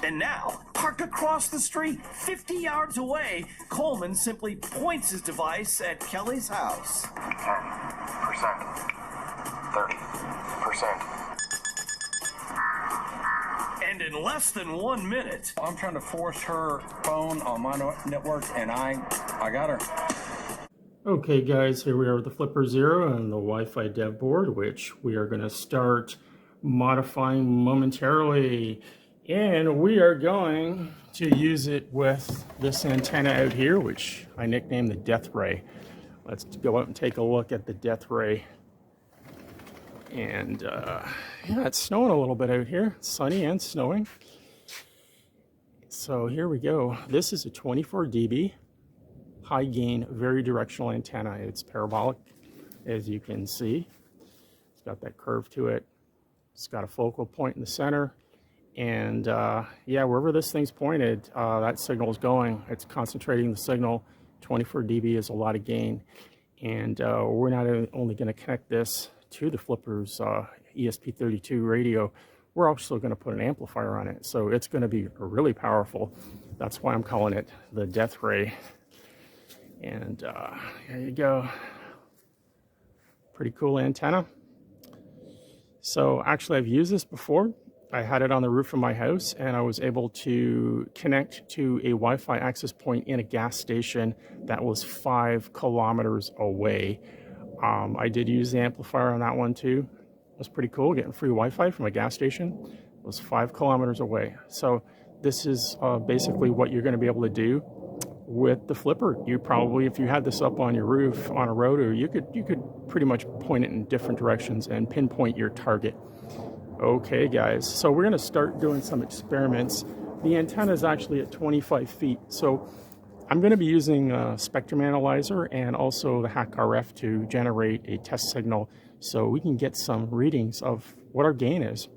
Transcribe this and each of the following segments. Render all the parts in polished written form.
And now, parked across the street, 50 yards away, Coleman simply points his device at Kelly's house. 10%, 30%. And in less than 1 minute... I'm trying to force her phone on my network, and I got her. Okay guys, here we are with the Flipper Zero and the Wi-Fi dev board, which we are going to start modifying momentarily. And we are going to use it with this antenna out here, which I nicknamed the Death Ray. Let's go out and take a look at the Death Ray. And yeah, it's snowing a little bit out here. It's sunny and snowing. So here we go. This is a 24 dB high gain, very directional antenna. It's parabolic, as you can see. It's got that curve to it. It's got a focal point in the center. And yeah, wherever this thing's pointed, that signal is going. It's concentrating the signal. 24 dB is a lot of gain. And we're not only going to connect this to the Flipper's ESP32 radio, we're also going to put an amplifier on it. So it's going to be really powerful. That's why I'm calling it the Death Ray. And there you go. Pretty cool antenna. So actually I've used this before. I had it on the roof of my house, and I was able to connect to a Wi-Fi access point in a gas station that was 5 kilometers away. I did use the amplifier on that one too. It was pretty cool, getting free Wi-Fi from a gas station. It was 5 kilometers away. So this is basically what you're going to be able to do with the Flipper. You probably, if you had this up on your roof on a rotor, you could pretty much point it in different directions and pinpoint your target. Okay guys, so we're going to start doing some experiments. The antenna is actually at 25 feet, so I'm going to be using a spectrum analyzer and also the HackRF to generate a test signal so we can get some readings of what our gain is.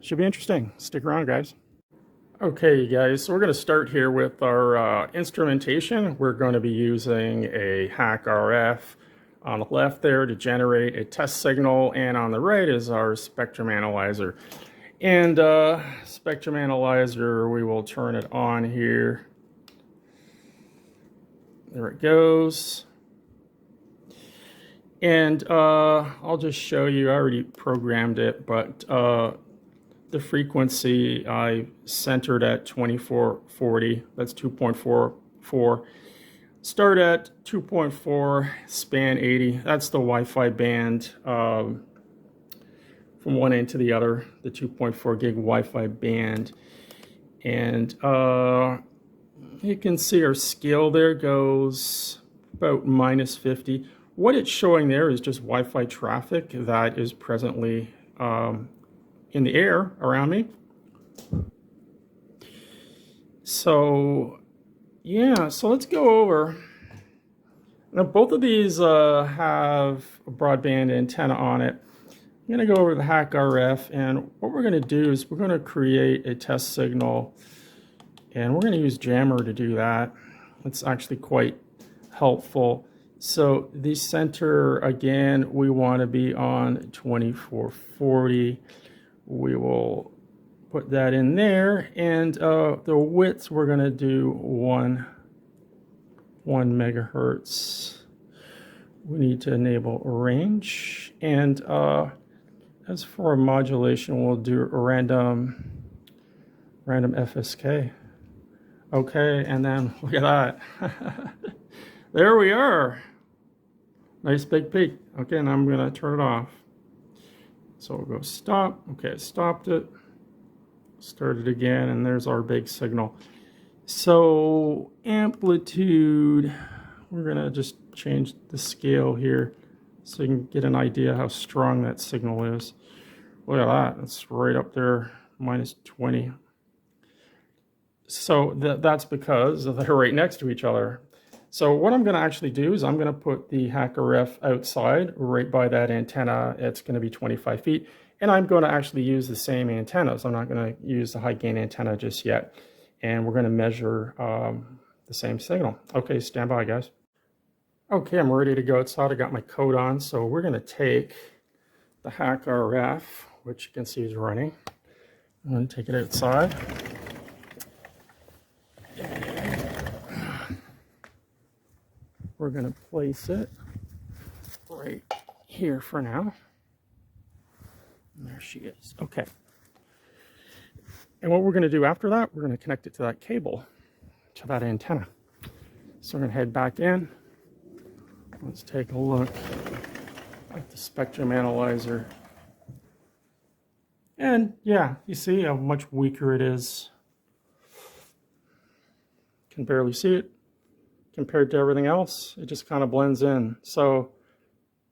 Should be interesting. Stick around guys. Okay guys, so we're going to start here with our instrumentation. We're going to be using a HackRF on the left there to generate a test signal, and on the right is our spectrum analyzer. And spectrum analyzer, we will turn it on here. There it goes. And I'll just show you, I already programmed it, but the frequency I centered at 2440, that's 2.44. Start at 2.4, span 80. That's the Wi-Fi band from one end to the other, the 2.4 gig Wi-Fi band. And you can see our scale there goes about -50. What it's showing there is just Wi-Fi traffic that is presently in the air around me. So yeah, so let's go over. Now both of these have a broadband antenna on it. I'm going to go over the HackRF, and what we're going to do is we're going to create a test signal, and we're going to use Jammer to do that. It's actually quite helpful. So the center, again, we want to be on 2440. We will put that in there, and the width we're going to do 1 megahertz. We need to enable range, and as for modulation, we'll do random FSK. Okay, and then look at that. There we are. Nice big peak. Okay, and I'm going to turn it off. So we'll go stop. Okay, stopped it. Start it again, and there's our big signal. So amplitude, we're going to just change the scale here so you can get an idea how strong that signal is. Look at that. It's right up there, -20. So that's because they're right next to each other. So what I'm going to actually do is I'm going to put the HackRF outside right by that antenna. It's going to be 25 feet. And I'm going to actually use the same antennas. I'm not going to use the high gain antenna just yet. And we're going to measure the same signal. Okay, stand by, guys. Okay, I'm ready to go outside. I got my coat on. So we're going to take the HackRF, which you can see is running. I'm going to take it outside. We're going to place it right here for now. And there she is. Okay. And what we're going to do after that, we're going to connect it to that cable, to that antenna. So we're going to head back in. Let's take a look at the spectrum analyzer. And yeah, you see how much weaker it is. Can barely see it compared to everything else. It just kind of blends in. So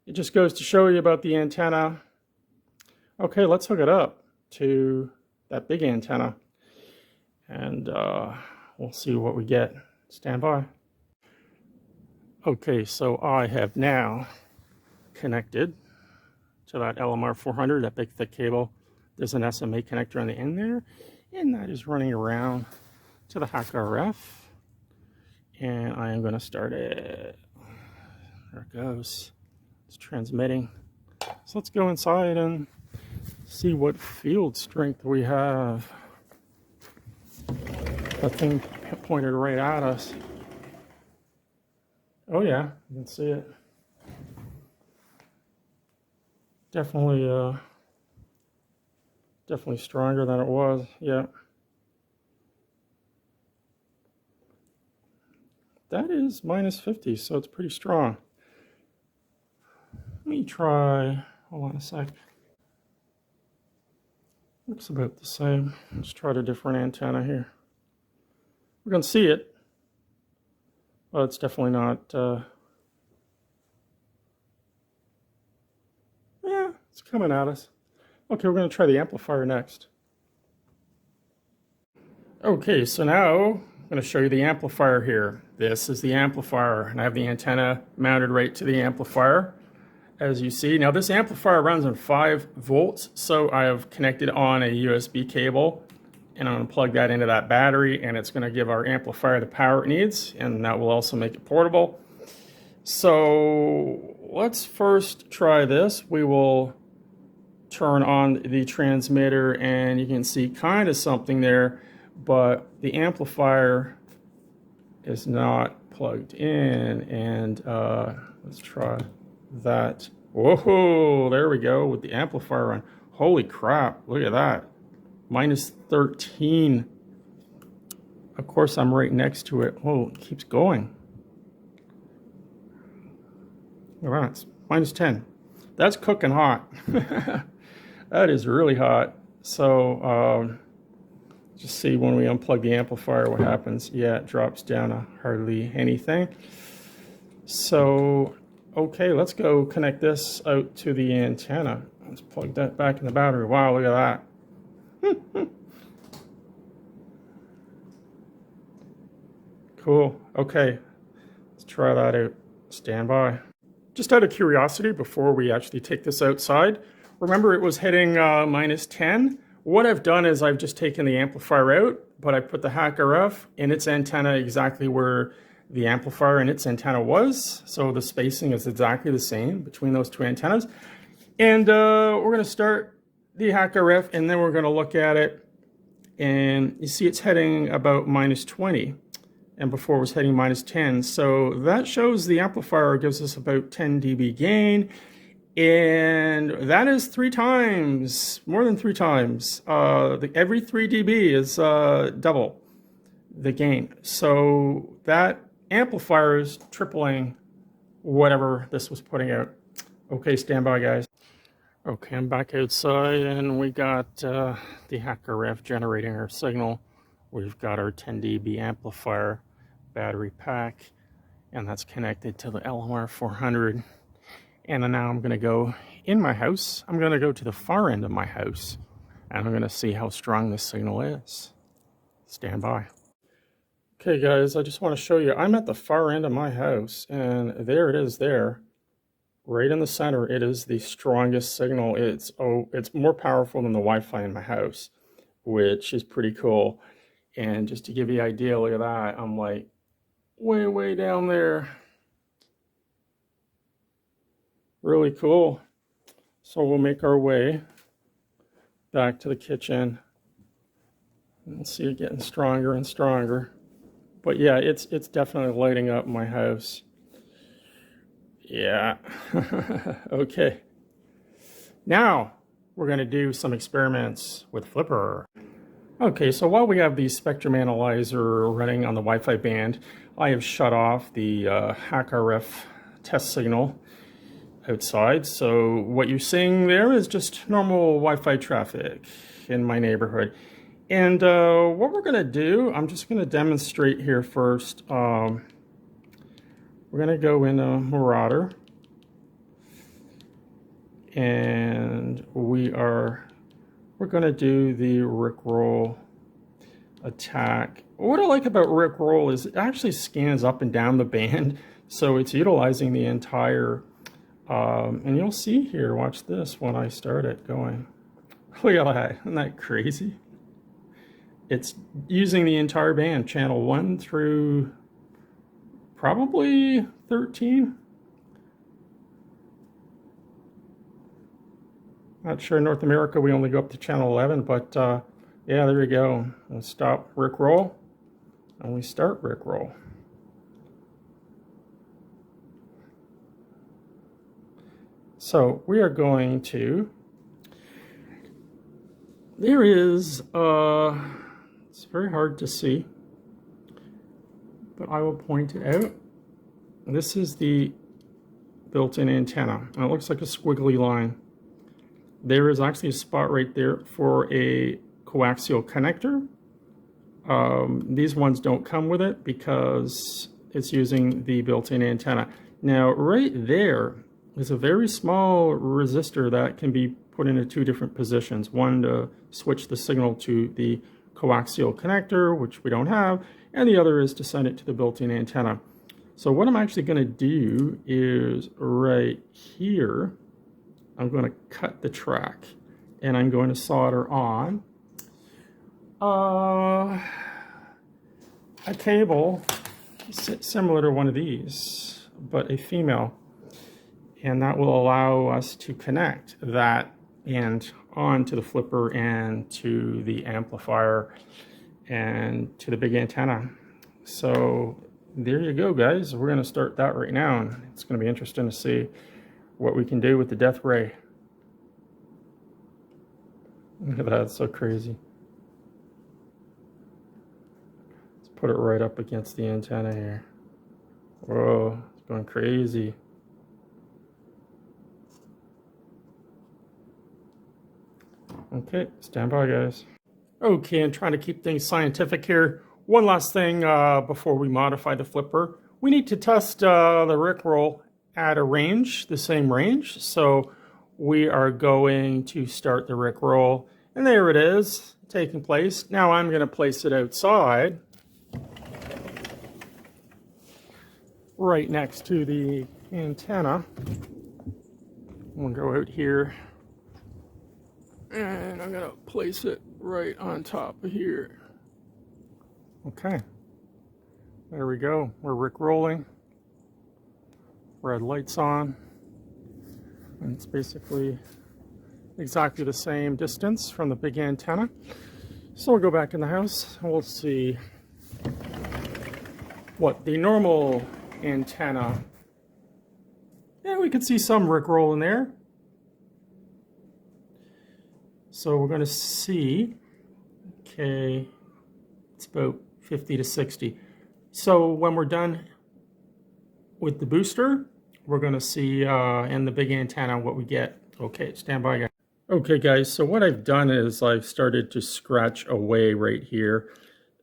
it just goes to show you about the antenna. Okay, let's hook it up to that big antenna, and we'll see what we get. Stand by. Okay, so I have now connected to that LMR 400, that big thick cable. There's an SMA connector on the end there, and that is running around to the HackRF. And I am going to start it. There it goes. It's transmitting. So let's go inside and see what field strength we have. That thing pointed right at us. Oh yeah, you can see it. Definitely, definitely stronger than it was. Yeah. That is minus 50, so it's pretty strong. Let me try, hold on a sec. Looks about the same. Let's try a different antenna here. We're going to see it, but it's definitely not, yeah, it's coming at us. Okay, we're going to try the amplifier next. Okay, so now I'm going to show you the amplifier here. This is the amplifier, and I have the antenna mounted right to the amplifier, as you see. Now this amplifier runs on 5 volts, so I have connected on a USB cable, and I'm going to plug that into that battery, and it's going to give our amplifier the power it needs, and that will also make it portable. So let's first try this. We will turn on the transmitter, and you can see kind of something there, but the amplifier is not plugged in. And let's try that. Whoa, there we go with the amplifier on. Holy crap, look at that. Minus 13. Of course, I'm right next to it. Oh, it keeps going. Well, that's minus 10. That's cooking hot. That is really hot. So just see when we unplug the amplifier what happens. Yeah, it drops down to hardly anything. So, okay, let's go connect this out to the antenna. Let's plug that back in the battery. Wow, look at that. Cool. Okay, let's try that out. Stand by. Just out of curiosity, before we actually take this outside, remember it was hitting minus 10. What I've done is I've just taken the amplifier out, but I put the HackRF in its antenna exactly where the amplifier and its antenna was. So the spacing is exactly the same between those two antennas. And we're going to start the HackRF, and then we're going to look at it. And you see it's heading about minus 20. And before it was heading minus 10. So that shows the amplifier gives us about 10 dB gain. And that is 3 times, more than 3 times. Every 3 dB is double the gain. So that amplifier is tripling whatever this was putting out. Okay, stand by, guys. Okay, I'm back outside, and we got the HackRF generating our signal. We've got our 10 dB amplifier battery pack, and that's connected to the LMR 400. And now I'm going to go in my house. I'm going to go to the far end of my house, and I'm going to see how strong this signal is. Stand by. Okay, guys, I just want to show you. I'm at the far end of my house, and there it is there. Right in the center, it is the strongest signal. It's more powerful than the Wi-Fi in my house, which is pretty cool. And just to give you an idea, look at that. I'm like way down there. Really cool. So we'll make our way back to the kitchen You'll see it getting stronger and stronger. But yeah, it's definitely lighting up my house. Yeah. Okay. Now we're going to do some experiments with Flipper. Okay, so while we have the spectrum analyzer running on the Wi-Fi band, I have shut off the HackRF test signal outside. So what you're seeing there is just normal Wi-Fi traffic in my neighborhood. And what we're going to do, I'm just going to demonstrate here first. We're going to go into Marauder. And we're going to do the Rickroll attack. What I like about Rickroll is it actually scans up and down the band. So it's utilizing the entire, and you'll see here, watch this when I start it going. Look at that, isn't that crazy? It's using the entire band, channel 1 through probably 13. Not sure in North America we only go up to channel 11, but yeah, there you go. We'll stop Rickroll, and we start Rickroll. So we are going to, there is, it's very hard to see, but I will point it out. This is the built-in antenna, and it looks like a squiggly line. There is actually a spot right there for a coaxial connector. These ones don't come with it because it's using the built-in antenna. Now, right there is a very small resistor that can be put into two different positions. One to switch the signal to the coaxial connector, which we don't have, and the other is to send it to the built-in antenna. So what I'm actually going to do is right here, I'm going to cut the track, and I'm going to solder on a cable similar to one of these, but a female, and that will allow us to connect that and onto the flipper and to the amplifier and to the big antenna. So there you go, guys. We're going to start that right now, and it's going to be interesting to see what we can do with the Deauth ray. Look at that, it's so crazy. Let's put it right up against the antenna here. Whoa, it's going crazy. Okay, stand by, guys. Okay, and trying to keep things scientific here. One last thing before we modify the flipper. We need to test the Rickroll at a range, the same range. So we are going to start the Rickroll, and there it is, taking place. Now I'm going to place it outside, right next to the antenna. We'll go out here, and I'm going to place it right on top of here. Okay, there we go. We're Rickrolling. Red lights on, and it's basically exactly the same distance from the big antenna. So we'll go back in the house and we'll see what the normal antenna. Yeah, we can see some Rickroll in there. So we're going to see, okay, it's about 50 to 60. So when we're done with the booster, we're going to see in the big antenna what we get. Okay, stand by, guys. Okay, guys, so what I've done is I've started to scratch away right here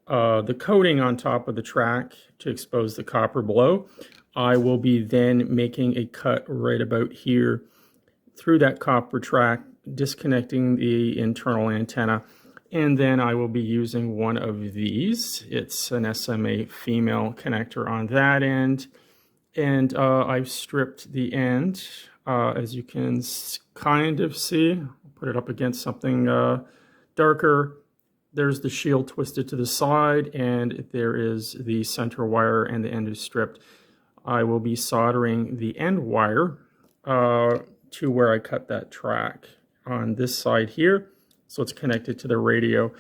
the coating on top of the track to expose the copper below. I will be then making a cut right about here through that copper track, disconnecting the internal antenna, and then I will be using one of these. It's an SMA female connector on that end. And I've stripped the end, as you can kind of see. I'll put it up against something darker. There's the shield twisted to the side, and there is the center wire, and the end is stripped. I will be soldering the end wire to where I cut that track on this side here. So it's connected to the radio.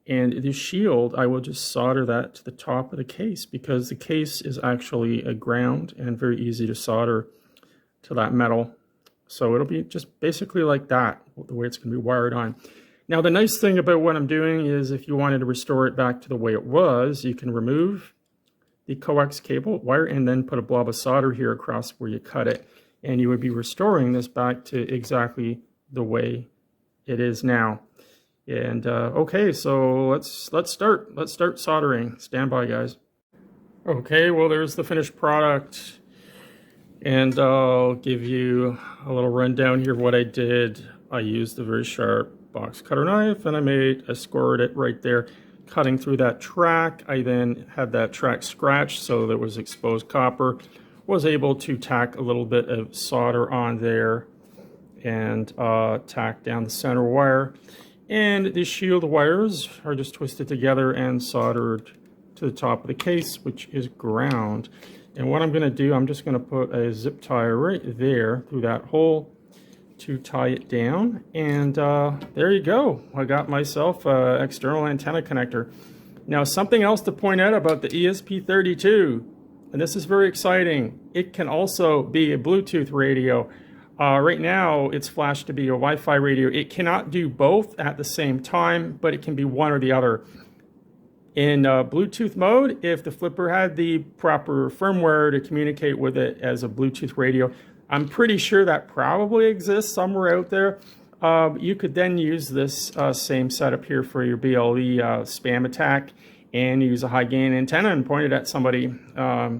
And the shield, I will just solder that to the top of the case because the case is actually a ground and very easy to solder to that metal. So it'll be just basically like that, the way it's going to be wired on. Now, the nice thing about what I'm doing is if you wanted to restore it back to the way it was, you can remove the coax cable wire and then put a blob of solder here across where you cut it. And you would be restoring this back to exactly the way it is now. And okay, so let's start soldering. Stand by, guys. Okay, well, there's the finished product, and I'll give you a little rundown here of what I did. I used a very sharp box cutter knife, and I scored it right there, cutting through that track. I then had that track scratched, so there was exposed copper. Was able to tack a little bit of solder on there, and tack down the center wire. And the shield wires are just twisted together and soldered to the top of the case, which is ground. And what I'm going to do, I'm just going to put a zip tie right there through that hole to tie it down. And there you go. I got myself an external antenna connector. Now, something else to point out about the ESP32, and this is very exciting. It can also be a Bluetooth radio. Right now, it's flashed to be a Wi-Fi radio. It cannot do both at the same time, but it can be one or the other. In Bluetooth mode, if the flipper had the proper firmware to communicate with it as a Bluetooth radio, I'm pretty sure that probably exists somewhere out there. You could then use this same setup here for your BLE spam attack and use a high gain antenna and point it at somebody.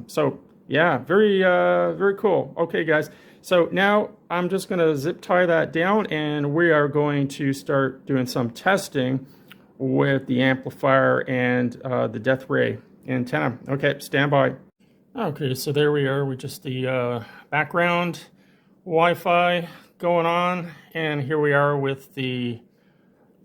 So yeah, very cool. Okay, guys. So now I'm just going to zip tie that down, and we are going to start doing some testing with the amplifier and the Deauth ray antenna. Okay, stand by. Okay, so there we are with just the background Wi-Fi going on, and here we are with the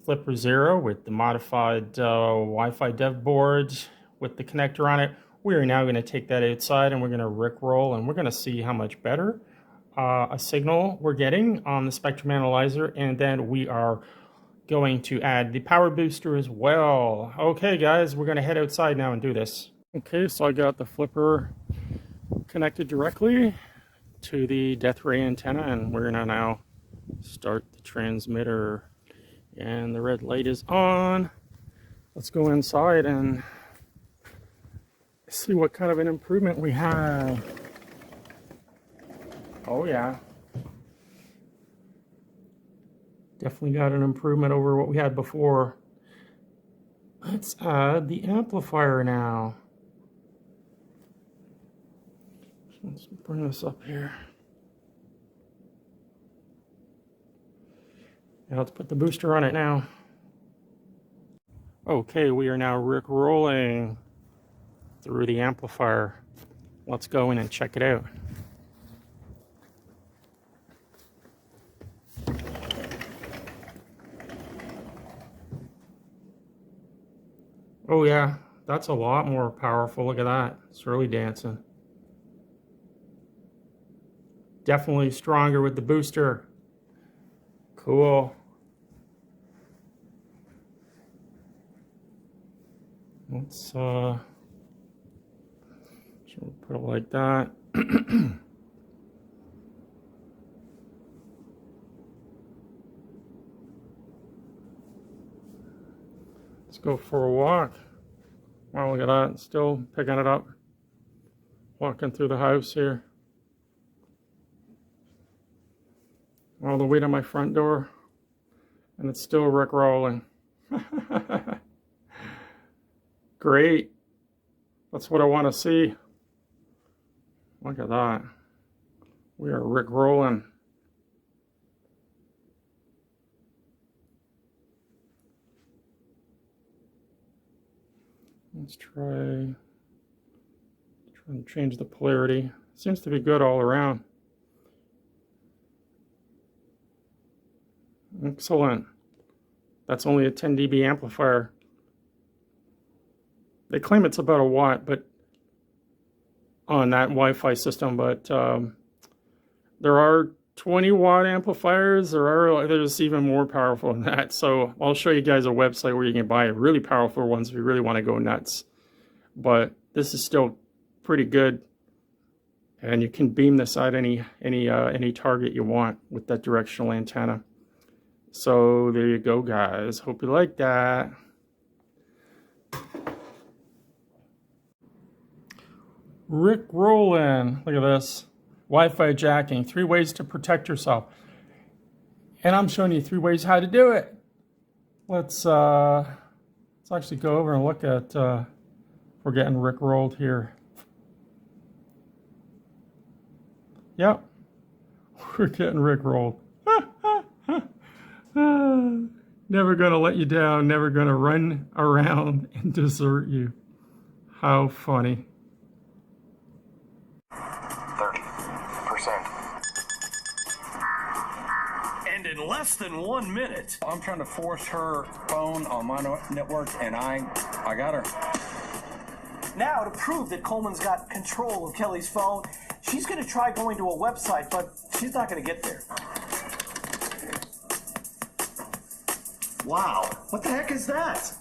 Flipper Zero with the modified Wi-Fi dev board with the connector on it. We are now going to take that outside and we're going to rickroll, and we're going to see how much better a signal we're getting on the spectrum analyzer, and then we are going to add the power booster as well. Okay, guys, we're going to head outside now and do this. Okay, so I got the flipper connected directly to the Deauth ray antenna, and we're going to now start the transmitter. And the red light is on. Let's go inside and see what kind of an improvement we have. Oh yeah, definitely got an improvement over what we had before. Let's add the amplifier now. Let's bring this up here. Now let's put the booster on it now. Okay, we are now rick-rolling through the amplifier. Let's go in and check it out. Oh yeah, that's a lot more powerful. Look at that. It's really dancing. Definitely stronger with the booster. Cool. Let's put it like that. Let's go for a walk. Wow, look at that. Still picking it up. Walking through the house here. All the way to my front door. And it's still rick-rolling. Great. That's what I want to see. Look at that. We are rick-rolling. Let's try and change the polarity. Seems to be good all around. Excellent. That's only a 10 dB amplifier. They claim it's about a watt, but on that Wi-Fi system, but there are 20-watt amplifiers, there's even more powerful than that. So I'll show you guys a website where you can buy really powerful ones if you really want to go nuts. But this is still pretty good, and you can beam this at any target you want with that directional antenna. So there you go, guys. Hope you like that. Rick Rollin, look at this. Wi-Fi jacking, 3 ways to protect yourself. And I'm showing you 3 ways how to do it. Let's actually go over and look at, we're getting Rick rolled here. Yep, we're getting Rick rolled. Never gonna let you down, never gonna run around and desert you. How funny. 30%. And in less than 1 minute. I'm trying to force her phone on my network, and I got her. Now, to prove that Coleman's got control of Kelly's phone, she's going to try going to a website, but she's not going to get there. Wow, what the heck is that?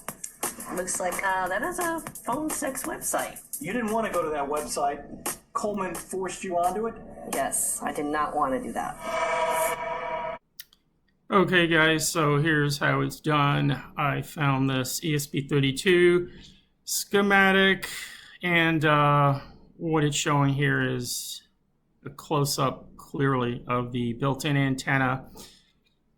Looks like that is a phone sex website. You didn't want to go to that website. Coleman forced you onto it? Yes, I did not want to do that. Okay guys, so here's how it's done. I found this ESP32 schematic, and what it's showing here is a close-up clearly of the built-in antenna.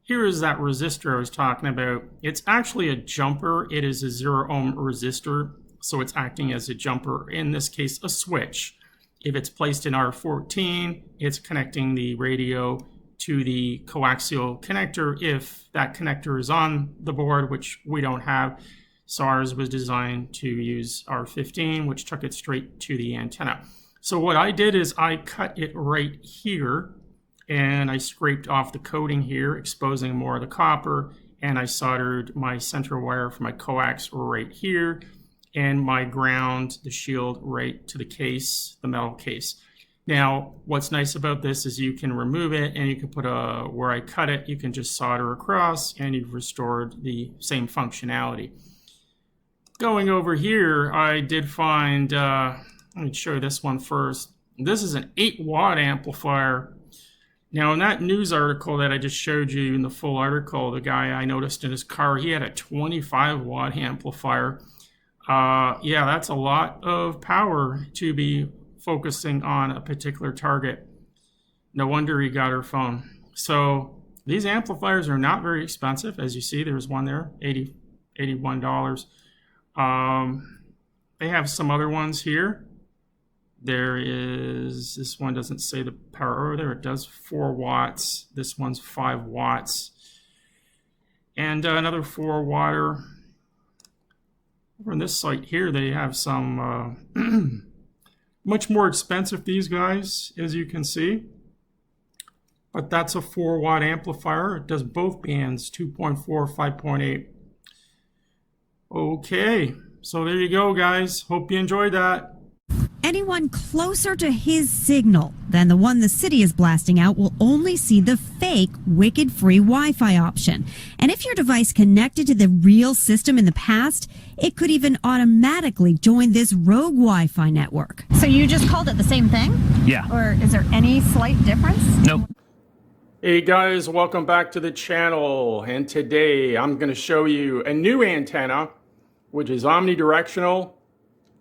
Here is that resistor I was talking about. It's actually a jumper. It is a 0 ohm resistor, so it's acting as a jumper, in this case a switch. If it's placed in R14, it's connecting the radio to the coaxial connector if that connector is on the board, which we don't have. So ours was designed to use R15, which took it straight to the antenna. So what I did is I cut it right here, and I scraped off the coating here, exposing more of the copper, and I soldered my center wire for my coax right here, and my ground, the shield, right to the case, the metal case. Now, what's nice about this is you can remove it, and you can put where I cut it, you can just solder across, and you've restored the same functionality. Going over here, I did find, let me show you this one first. This is an 8-watt amplifier. Now, in that news article that I just showed you, in the full article, the guy I noticed in his car, he had a 25-watt amplifier. Yeah, that's a lot of power to be focusing on a particular target. No wonder he got her phone. So these amplifiers are not very expensive. As you see, there's one there, $81. They have some other ones here. There is, this one doesn't say the power over there, it does 4 watts. This one's 5 watts. And another 4-watter. Over on this site here, they have some much more expensive, these guys, as you can see. But that's a 4-watt amplifier. It does both bands, 2.4, 5.8. Okay, so there you go, guys. Hope you enjoyed that. Anyone closer to his signal than the one the city is blasting out will only see the fake wicked free Wi-Fi option. And if your device connected to the real system in the past, it could even automatically join this rogue Wi-Fi network. So you just called it the same thing? Yeah. Or is there any slight difference? Nope. Hey guys, welcome back to the channel. And today I'm going to show you a new antenna, which is omnidirectional,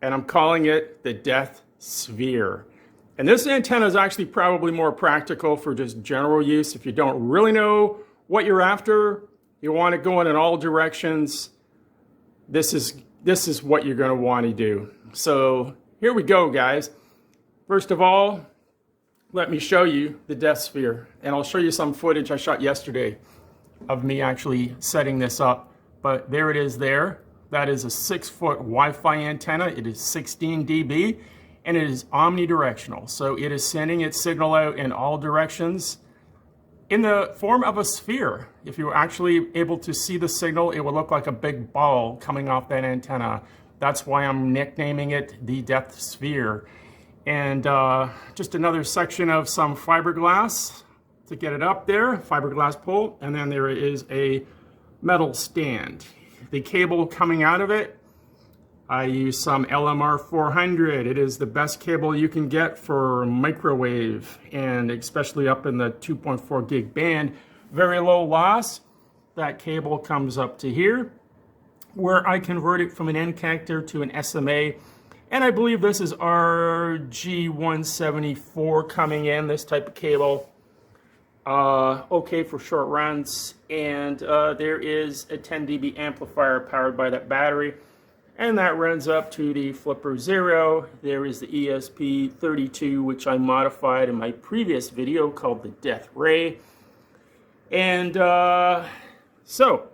and I'm calling it the Deauth Sphere. And this antenna is actually probably more practical for just general use. If you don't really know what you're after, you want it going in all directions, this is what you're going to want to do. So here we go, guys. First of all, let me show you the Deauth Sphere, and I'll show you some footage I shot yesterday of me actually setting this up. But there it is there. That is a 6-foot Wi-Fi antenna. It is 16 dB, and it is omnidirectional. So it is sending its signal out in all directions in the form of a sphere. If you're actually able to see the signal, it will look like a big ball coming off that antenna. That's why I'm nicknaming it the Deauth Sphere. And just another section of some fiberglass to get it up there, fiberglass pole, and then there is a metal stand. The cable coming out of it, I use some LMR 400. It is the best cable you can get for microwave, and especially up in the 2.4 gig band. Very low loss. That cable comes up to here, where I convert it from an N connector to an SMA. And I believe this is RG174 coming in, this type of cable. Okay for short runs. And there is a 10 dB amplifier powered by that battery. And that runs up to the Flipper Zero. There is the ESP32, which I modified in my previous video called the Death Ray. And so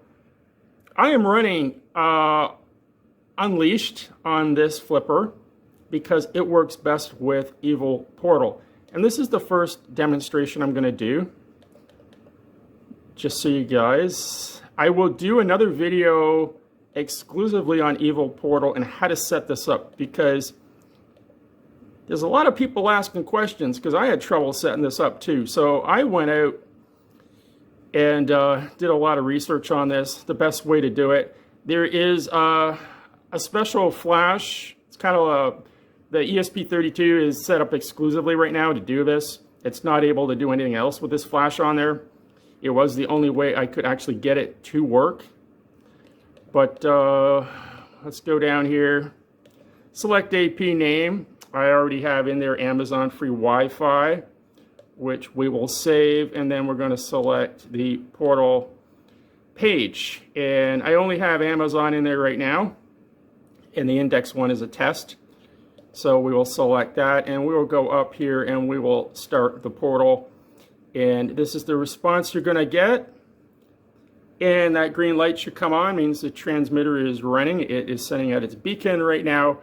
I am running Unleashed on this flipper because it works best with Evil Portal. And this is the first demonstration I'm going to do, just so you guys. I will do another video exclusively on Evil Portal and how to set this up, because there's a lot of people asking questions, because I had trouble setting this up too. So I went out and did a lot of research on this, the best way to do it. There is a special flash. It's kind of the ESP32 is set up exclusively right now to do this. It's not able to do anything else with this flash on there. It was the only way I could actually get it to work. But let's go down here. Select AP name. I already have in there Amazon free Wi-Fi, which we will save, and then we're going to select the portal page. And I only have Amazon in there right now, and the index one is a test. So we will select that, and we will go up here and we will start the portal. And this is the response you're going to get. And that green light should come on, means the transmitter is running. It is sending out its beacon right now.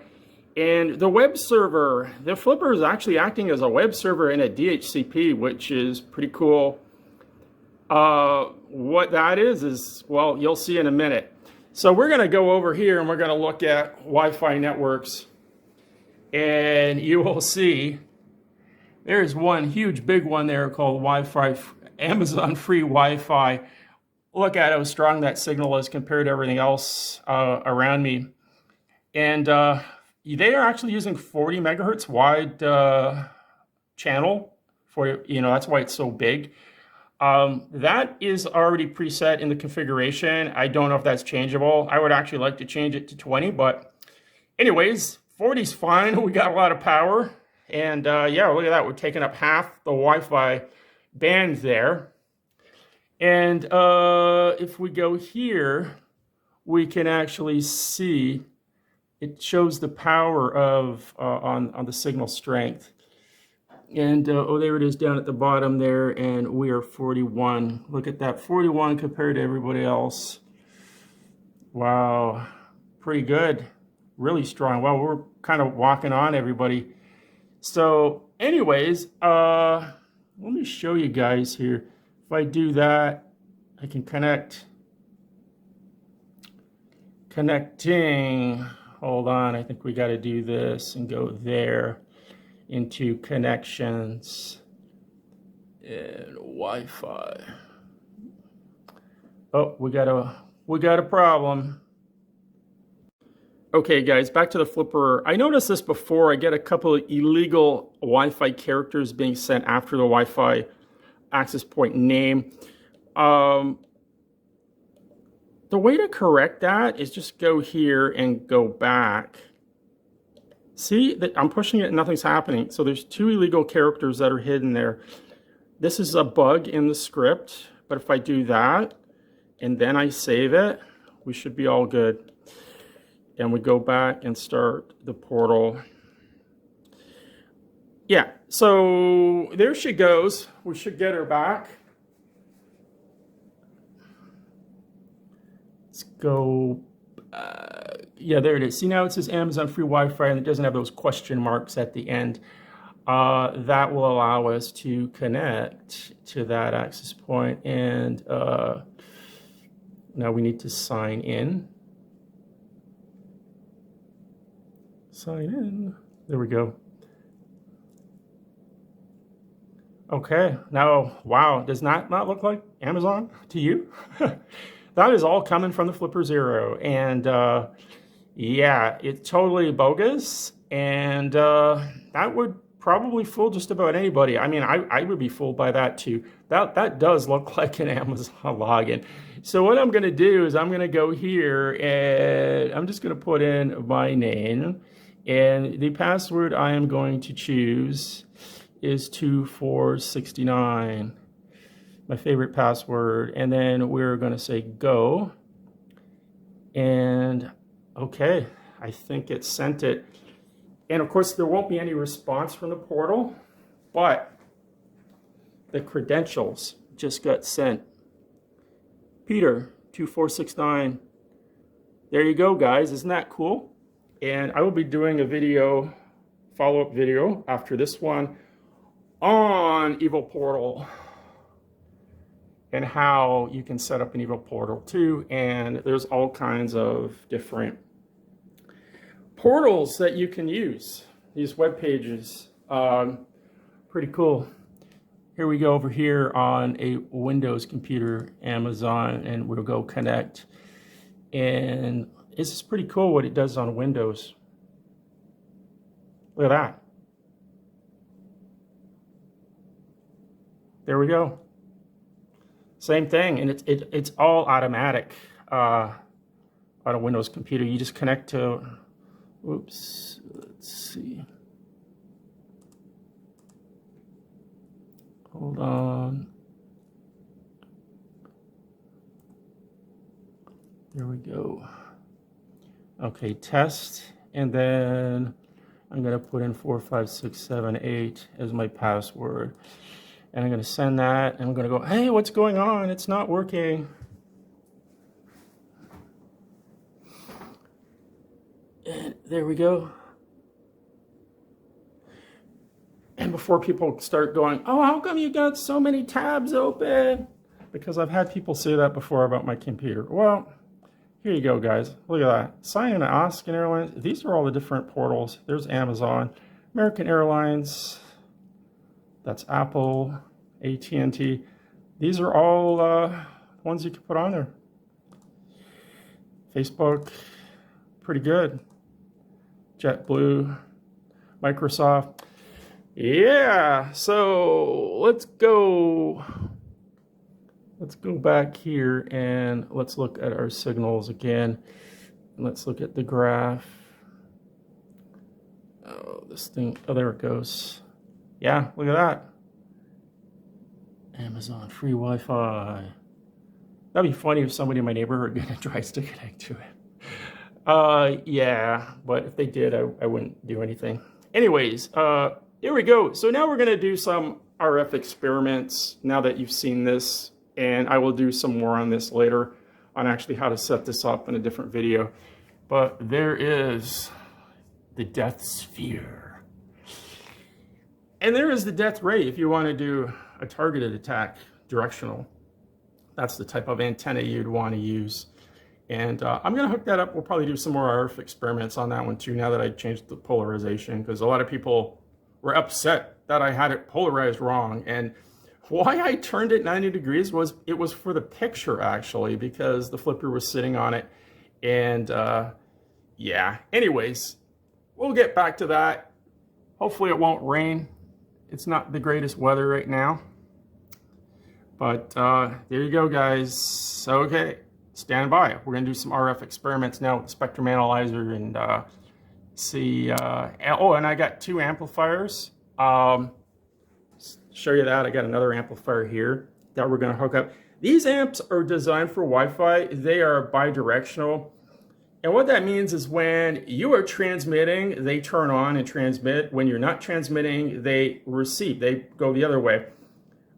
And the web server, the flipper is actually acting as a web server in a DHCP, which is pretty cool. What that is, well, you'll see in a minute. So we're going to go over here and we're going to look at Wi-Fi networks. And you will see there's one huge big one there called Wi-Fi, Amazon free Wi-Fi. Look at how strong that signal is compared to everything else around me. And they are actually using 40 megahertz wide channel for, that's why it's so big. That is already preset in the configuration. I don't know if that's changeable. I would actually like to change it to 20, but anyways, 40 is fine. We got a lot of power. And yeah, look at that. We're taking up half the Wi-Fi band there. And if we go here, we can actually see it shows the power of on the signal strength. And oh, there it is down at the bottom there, and we are 41. Look at that, 41 compared to everybody else. Wow, pretty good, really strong. Well, we're kind of walking on everybody. So anyways, let me show you guys here. If I do that, I can connecting. Hold on, I think we got to do this and go there into connections and Wi-Fi. Oh, we got a problem. Okay, guys, back to the flipper. I noticed this before. I get a couple of illegal Wi-Fi characters being sent after the Wi-Fi access point name. The way to correct that is just go here and go back. See that I'm pushing it and nothing's happening. So there's two illegal characters that are hidden there. This is a bug in the script, but if I do that and then I save it, we should be all good. And we go back and start the portal. Yeah, so there she goes. We should get her back. Let's go. Yeah, there it is. See, now it says Amazon free Wi-Fi and it doesn't have those question marks at the end. That will allow us to connect to that access point. And now we need to sign in. Sign in. There we go. Okay, now, wow, does that not look like Amazon to you? That is all coming from the Flipper Zero, and yeah, it's totally bogus, and that would probably fool just about anybody. I mean, I would be fooled by that too. That does look like an Amazon login. So what I'm going to do is I'm going to go here, and I'm just going to put in my name, and the password I am going to choose is 2469, my favorite password, and then we're going to say go, and okay, I think it sent it. And of course there won't be any response from the portal, but the credentials just got sent. Peter 2469. There you go, guys. Isn't that cool? And I will be doing a video, follow-up video after this one on Evil Portal and how you can set up an Evil Portal too. And there's all kinds of different portals that you can use. These web pages, pretty cool. Here we go over here on a Windows computer, Amazon, and we'll go connect. And this is pretty cool what it does on Windows. Look at that. There we go. Same thing, and it's all automatic on a Windows computer. You just connect to, oops, let's see. Hold on. There we go. Okay, test, and then I'm gonna put in 45678 as my password. And I'm going to send that, and I'm going to go, hey, what's going on? It's not working. And there we go. And before people start going, oh, how come you got so many tabs open? Because I've had people say that before about my computer. Well, here you go, guys. Look at that. Sign in to Alaska Airlines. These are all the different portals. There's Amazon, American Airlines. That's Apple, AT&T. These are all ones you can put on there. Facebook, pretty good. JetBlue, Microsoft. Yeah, so let's go back here and let's look at our signals again. Let's look at the graph. Oh, this thing, oh, there it goes. Yeah, look at that. Amazon free Wi-Fi. That'd be funny if somebody in my neighborhood tries to connect to it. Yeah, but if they did, I wouldn't do anything. Anyways, here we go. So now we're going to do some RF experiments now that you've seen this, and I will do some more on this later on actually how to set this up in a different video. But there is the Deauth sphere. And there is the Deauth ray if you want to do a targeted attack, directional. That's the type of antenna you'd want to use. And I'm going to hook that up. We'll probably do some more RF experiments on that one too, now that I changed the polarization, because a lot of people were upset that I had it polarized wrong. And why I turned it 90 degrees was it was for the picture, actually, because the flipper was sitting on it. And yeah, anyways, we'll get back to that. Hopefully it won't rain. It's not the greatest weather right now. But there you go, guys. Okay, stand by. We're going to do some RF experiments now with the spectrum analyzer and see. Oh, and I got two amplifiers. Show you that. I got another amplifier here that we're going to hook up. These amps are designed for Wi-Fi. They are bidirectional. And what that means is when you are transmitting, they turn on and transmit. When you're not transmitting, they receive. They go the other way.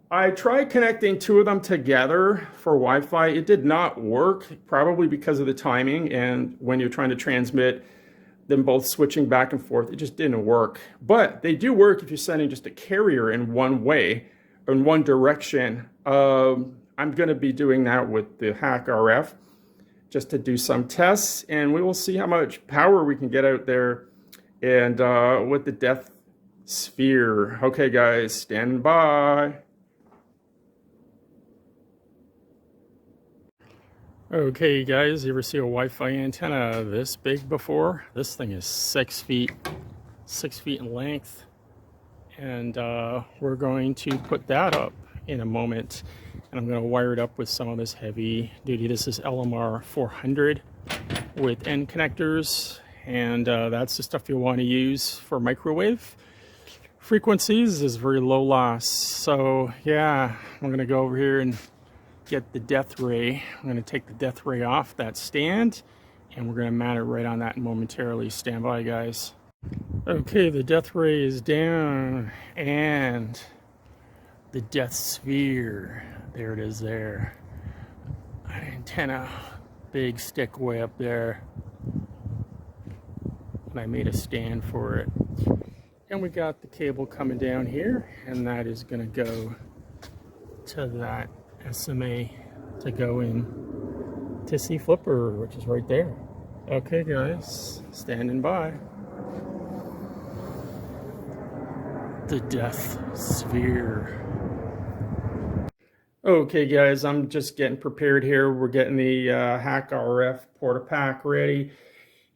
I tried connecting two of them together for Wi-Fi. It did not work, probably because of the timing. And when you're trying to transmit them both switching back and forth, it just didn't work. But they do work if you're sending just a carrier in one way, in one direction. I'm going to be doing that with the HackRF, just to do some tests, and we will see how much power we can get out there. And with the Deauth sphere. Okay, guys, stand by. Okay, guys, you ever see a Wi-Fi antenna this big before? This thing is 6 feet in length, and we're going to put that up in a moment, and I'm going to wire it up with some of this heavy duty. This is LMR 400 with end connectors, and that's the stuff you want to use for microwave frequencies. Is very low loss. So yeah, I'm going to go over here and get the Deauth ray. I'm going to take the Deauth ray off that stand, and we're going to mount it right on that momentarily. Stand by, guys. Okay, the Deauth ray is down, and the Deauth sphere, there it is there. An antenna, big stick way up there. And I made a stand for it. And we got the cable coming down here, and that is going to go to that SMA to go in to C flipper, which is right there. Okay, guys, standing by. The Deauth sphere. Okay, guys, I'm just getting prepared here. We're getting the HackRF porta-pack ready.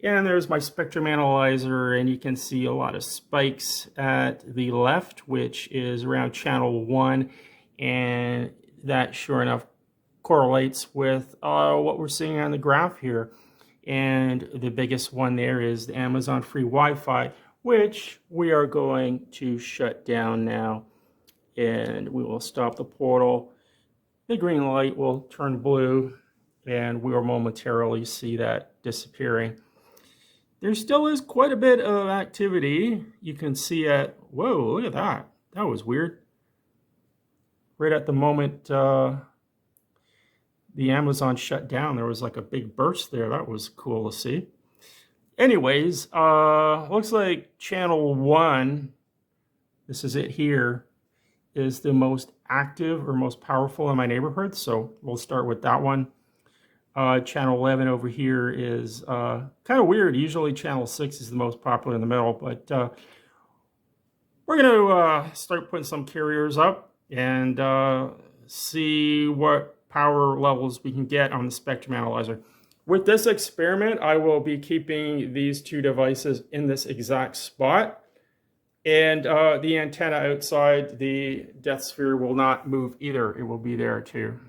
And there's my spectrum analyzer, and you can see a lot of spikes at the left, which is around channel 1, and that sure enough correlates with what we're seeing on the graph here. And the biggest one there is the Amazon free Wi-Fi, which we are going to shut down now, and we will stop the portal. The green light will turn blue, and we will momentarily see that disappearing. There still is quite a bit of activity. You can see at, whoa, look at that. That was weird. Right at the moment the Amazon shut down, there was like a big burst there. That was cool to see. Anyways, looks like channel 1, this is it here, is the most active or most powerful in my neighborhood. So we'll start with that one. Channel 11 over here is kind of weird. Usually channel 6 is the most popular in the middle, but we're going to start putting some carriers up and see what power levels we can get on the spectrum analyzer. With this experiment, I will be keeping these two devices in this exact spot, and the antenna outside the Deauth sphere will not move either. It will be there too.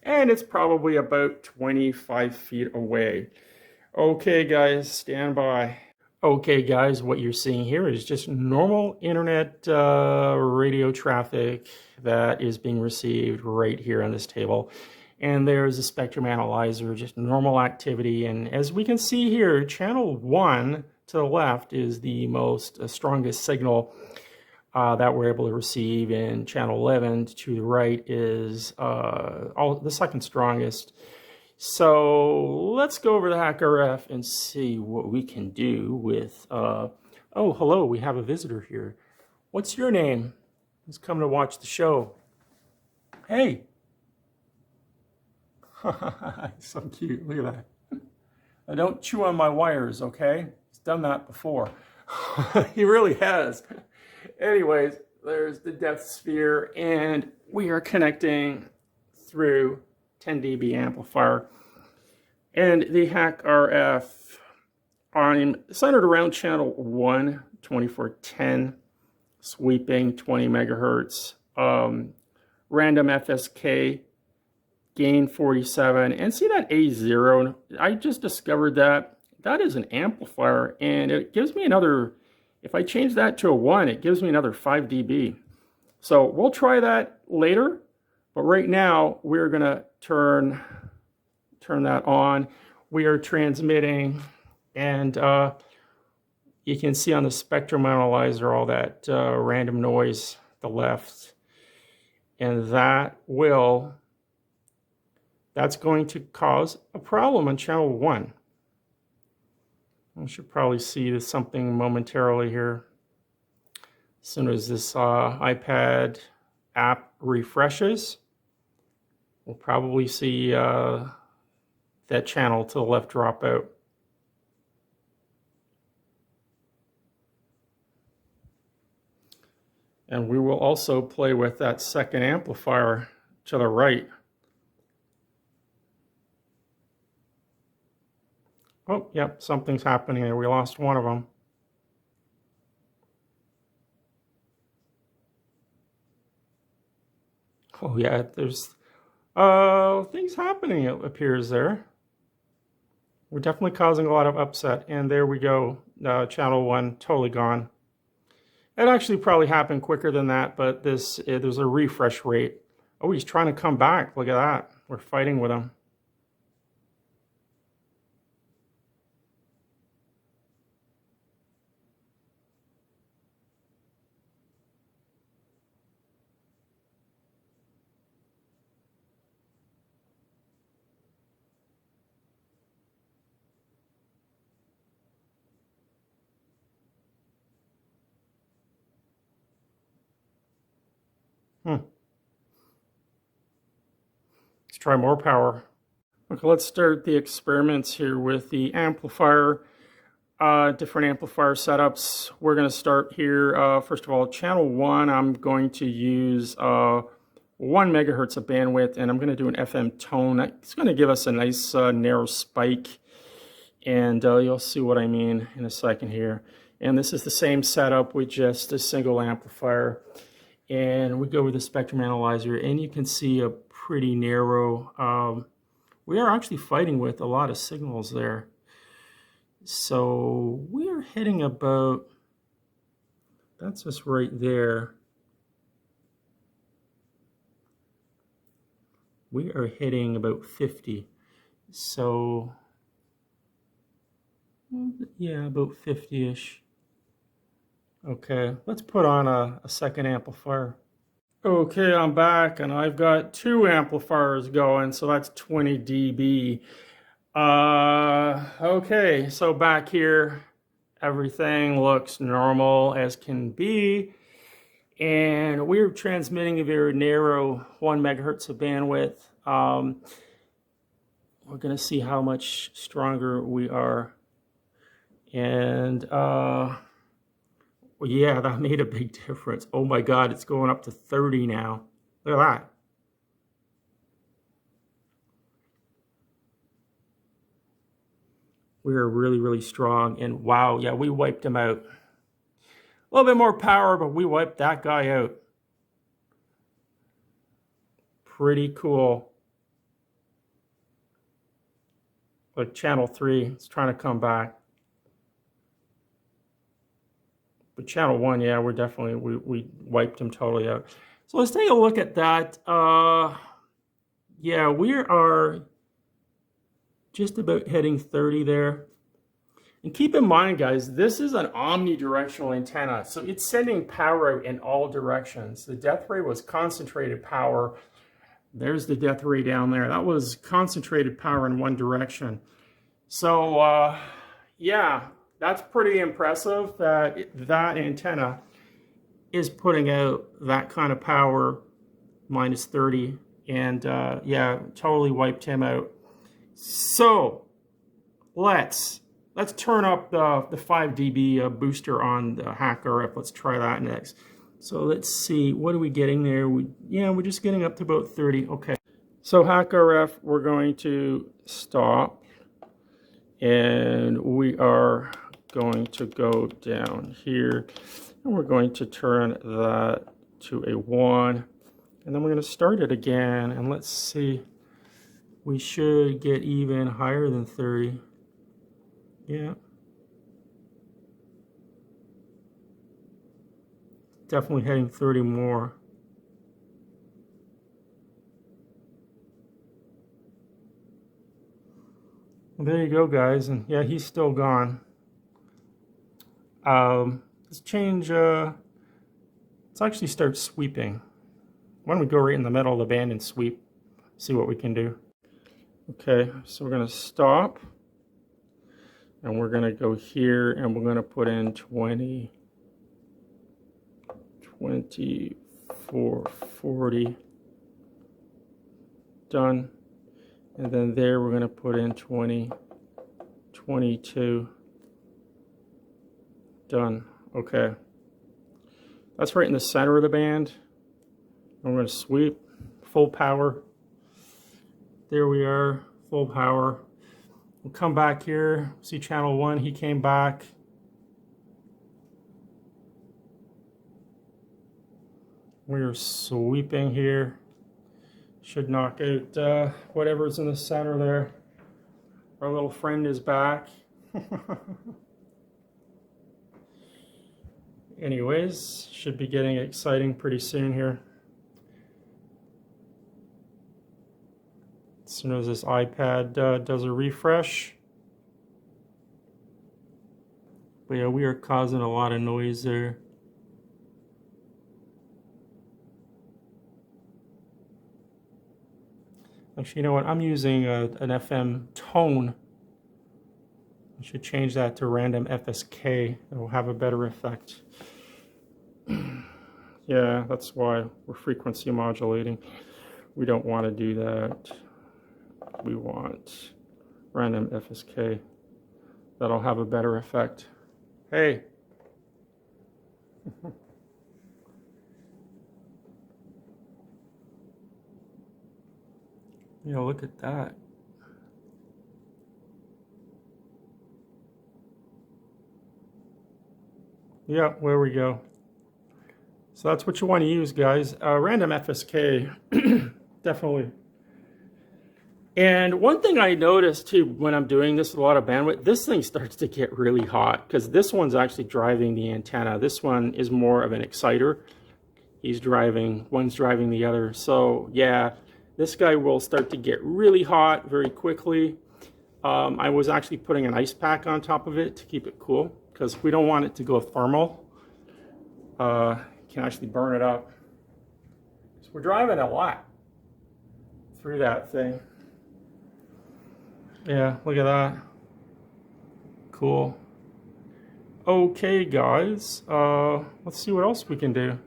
And it's probably about 25 feet away. Okay, guys, stand by. Okay, guys, what you're seeing here is just normal internet radio traffic that is being received right here on this table. And there's a spectrum analyzer, just normal activity. And as we can see here, channel 1 to the left is the most strongest signal that we're able to receive, and channel 11 to the right is the second strongest. So let's go over to HackRF and see what we can do with, oh, hello, we have a visitor here. What's your name? Who's coming to watch the show? Hey. So cute, look at that. I don't chew on my wires, okay? He's done that before. He really has. Anyways, there's the Deauth sphere, and we are connecting through 10 dB amplifier. And the HackRF, I'm centered around channel 1, 2410, sweeping 20 megahertz, random FSK, gain 47, and see that A0? I just discovered that that is an amplifier, and it gives me another, if I change that to a 1, it gives me another 5 dB. So we'll try that later, but right now we're gonna turn that on. We are transmitting, and you can see on the spectrum analyzer all that random noise to the left, and that's going to cause a problem on channel 1. I should probably see something momentarily here. As soon as this iPad app refreshes, we'll probably see that channel to the left drop out. And we will also play with that second amplifier to the right. Oh, yep, something's happening there. We lost one of them. Oh yeah, there's things happening, it appears there. We're definitely causing a lot of upset. And there we go, channel 1 totally gone. It actually probably happened quicker than that, but there's a refresh rate. Oh, he's trying to come back. Look at that. We're fighting with him. Let's try more power. Okay, let's start the experiments here with the amplifier. Different amplifier setups. We're going to start here. First of all, channel 1, I'm going to use 1 megahertz of bandwidth, and I'm going to do an FM tone. It's going to give us a nice narrow spike, and you'll see what I mean in a second here. And this is the same setup with just a single amplifier. And we go with the spectrum analyzer, and you can see a pretty narrow. We are actually fighting with a lot of signals there. So we are hitting about, that's us right there. We are hitting about 50. So, yeah, about 50-ish. Okay, let's put on a second amplifier. Okay, I'm back, and I've got 2 amplifiers going, so that's 20 dB. Okay, so back here, everything looks normal as can be, and we're transmitting a very narrow 1 megahertz of bandwidth. We're going to see how much stronger we are, and well, yeah, that made a big difference. Oh my God, it's going up to 30 now. Look at that. We are really, really strong. And wow, yeah, we wiped him out. A little bit more power, but we wiped that guy out. Pretty cool. Like channel 3, it's trying to come back. But channel 1, yeah, we're definitely, we wiped him totally out. So let's take a look at that. Yeah, we are just about hitting 30 there. And keep in mind, guys, this is an omnidirectional antenna, so it's sending power out in all directions. The death ray was concentrated power. There's the death ray down there. That was concentrated power in one direction. So, yeah, that's pretty impressive that that antenna is putting out that kind of power, minus 30, and yeah, totally wiped him out. So let's turn up the 5 dB booster on the HackRF. Let's try that next. So let's see, what are we getting there? We're just getting up to about 30. Okay. So HackRF, we're going to stop, and we are going to go down here, and we're going to turn that to a 1, and then we're going to start it again, and let's see. We should get even higher than 30. Yeah. Definitely hitting 30 more. Well, there you go, guys. And yeah, he's still gone. Let's change, let's actually start sweeping. Why don't we go right in the middle of the band and sweep, see what we can do. Okay, so we're going to stop, and we're going to go here, and we're going to put in 20, 24, 40, done, and then there we're going to put in 20, 22, done. Okay, That's right in the center of the band. I'm going to sweep full power. There we are, full power. We'll come back here, see channel 1, he came back. We're sweeping here. Should knock out whatever's in the center there. Our little friend is back. Anyways, should be getting exciting pretty soon here. As soon as this iPad does a refresh. But yeah, we are causing a lot of noise there. Actually, you know what? I'm using an FM tone. I should change that to random FSK. It will have a better effect. Yeah, that's why we're frequency modulating. We don't want to do that. We want random FSK. That'll have a better effect. Hey. Yeah, look at that. Yeah, where we go. So that's what you want to use, guys. Random FSK, definitely. And one thing I noticed too when I'm doing this with a lot of bandwidth, this thing starts to get really hot because this one's actually driving the antenna. This one is more of an exciter. One's driving the other. So yeah, this guy will start to get really hot very quickly. I was actually putting an ice pack on top of it to keep it cool because we don't want it to go thermal. Can actually burn it up. So we're driving a lot through that thing. Yeah, look at that. Cool. Okay, guys. Let's see what else we can do.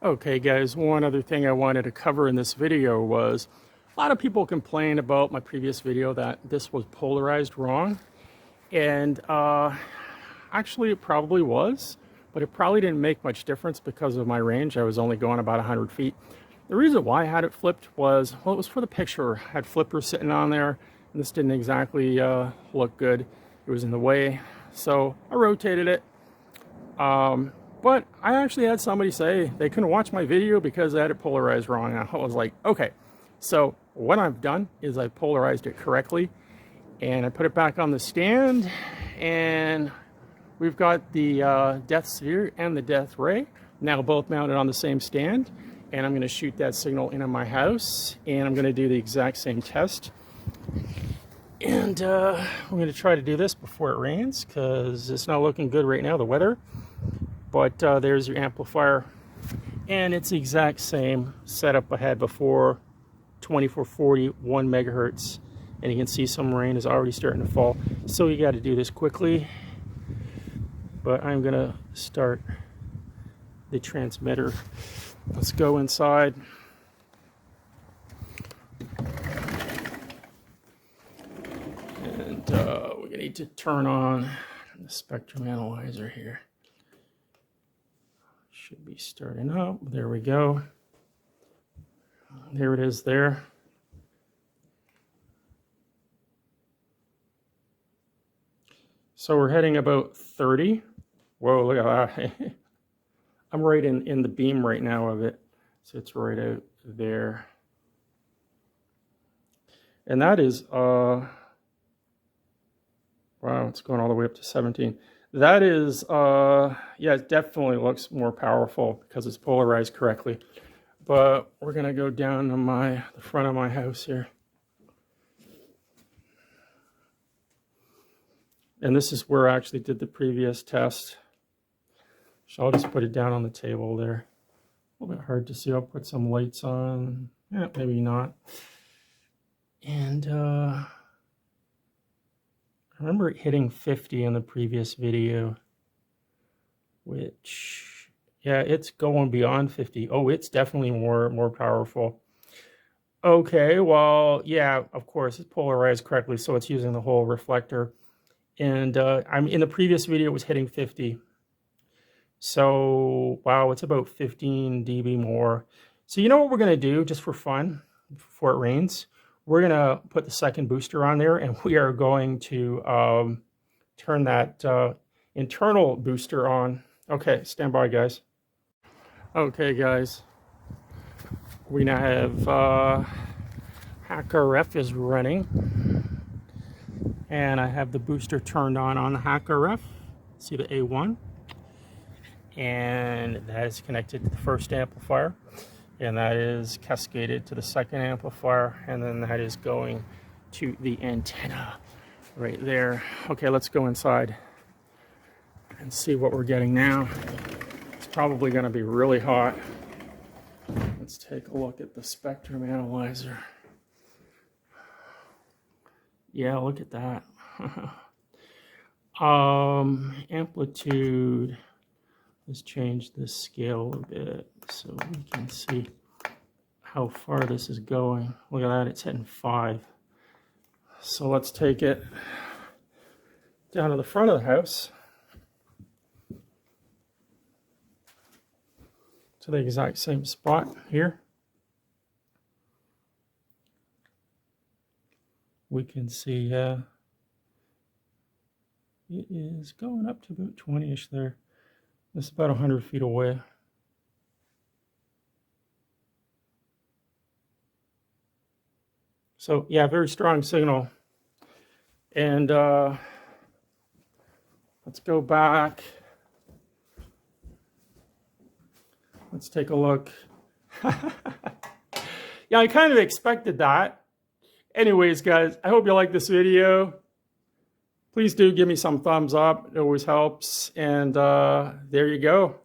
Okay, guys, one other thing I wanted to cover in this video was a lot of people complained about my previous video that this was polarized wrong. And actually it probably was, but it probably didn't make much difference because of my range. I was only going about 100 feet. The reason why I had it flipped was, well, it was for the picture. I had flippers sitting on there, and this didn't exactly look good. It was in the way, so I rotated it. But I actually had somebody say they couldn't watch my video because I had it polarized wrong. And I was like, okay. So what I've done is I polarized it correctly, and I put it back on the stand, and we've got the Deauth sphere and the Deauth ray now both mounted on the same stand. And I'm going to shoot that signal into my house, and I'm going to do the exact same test. And I'm going to try to do this before it rains because it's not looking good right now, the weather. But there's your amplifier, and it's the exact same setup I had before, 2440, 1 megahertz. And you can see some rain is already starting to fall. So you got to do this quickly. But I'm going to start the transmitter. Let's go inside. And we're going to need to turn on the spectrum analyzer here. Should be starting up. There we go. There it is there. So we're heading about 30. Whoa, look at that. I'm right in the beam right now of it. So it's right out there. And that is, wow, it's going all the way up to 17. That is, yeah, it definitely looks more powerful because it's polarized correctly. But we're going to go down to the front of my house here. And this is where I actually did the previous test. So I'll just put it down on the table there. A little bit hard to see. I'll put some lights on. Yeah, maybe not. And I remember it hitting 50 in the previous video, which, yeah, it's going beyond 50. Oh, it's definitely more powerful. Okay, well, yeah, of course, it's polarized correctly, so it's using the whole reflector. And I'm in the previous video, it was hitting 50. So, wow, it's about 15 dB more. So you know what we're going to do just for fun before it rains? We're going to put the second booster on there, and we are going to turn that internal booster on. Okay, stand by, guys. Okay, guys. We now have HackRF is running, and I have the booster turned on the HackRF. See the A1? And that is connected to the first amplifier, and that is cascaded to the second amplifier, and then that is going to the antenna right there. Okay, let's go inside and see what we're getting now. It's probably going to be really hot. Let's take a look at the spectrum analyzer. Yeah, look at that. Amplitude. Let's change the scale a bit so we can see how far this is going. Look at that, it's hitting 5. So let's take it down to the front of the house to the exact same spot here. We can see it is going up to about 20-ish there. It's about 100 feet away. So yeah, very strong signal. And let's go back. Let's take a look. Yeah, I kind of expected that. Anyways, guys, I hope you like this video. Please do give me some thumbs up. It always helps. And there you go.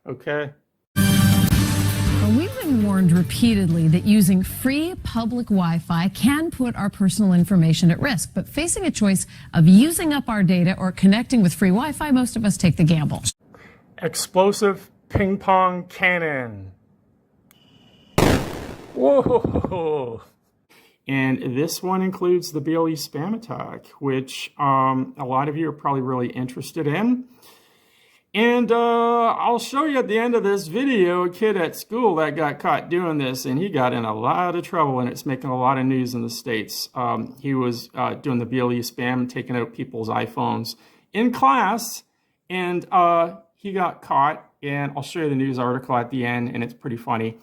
Okay. We've been warned repeatedly that using free public Wi-Fi can put our personal information at risk. But facing a choice of using up our data or connecting with free Wi-Fi, most of us take the gamble. Explosive ping pong cannon. Whoa. And this one includes the BLE spam attack, which a lot of you are probably really interested in. And I'll show you at the end of this video a kid at school that got caught doing this, and he got in a lot of trouble, and it's making a lot of news in the States. He was doing the BLE spam, taking out people's iPhones in class, and he got caught, and I'll show you the news article at the end, and it's pretty funny.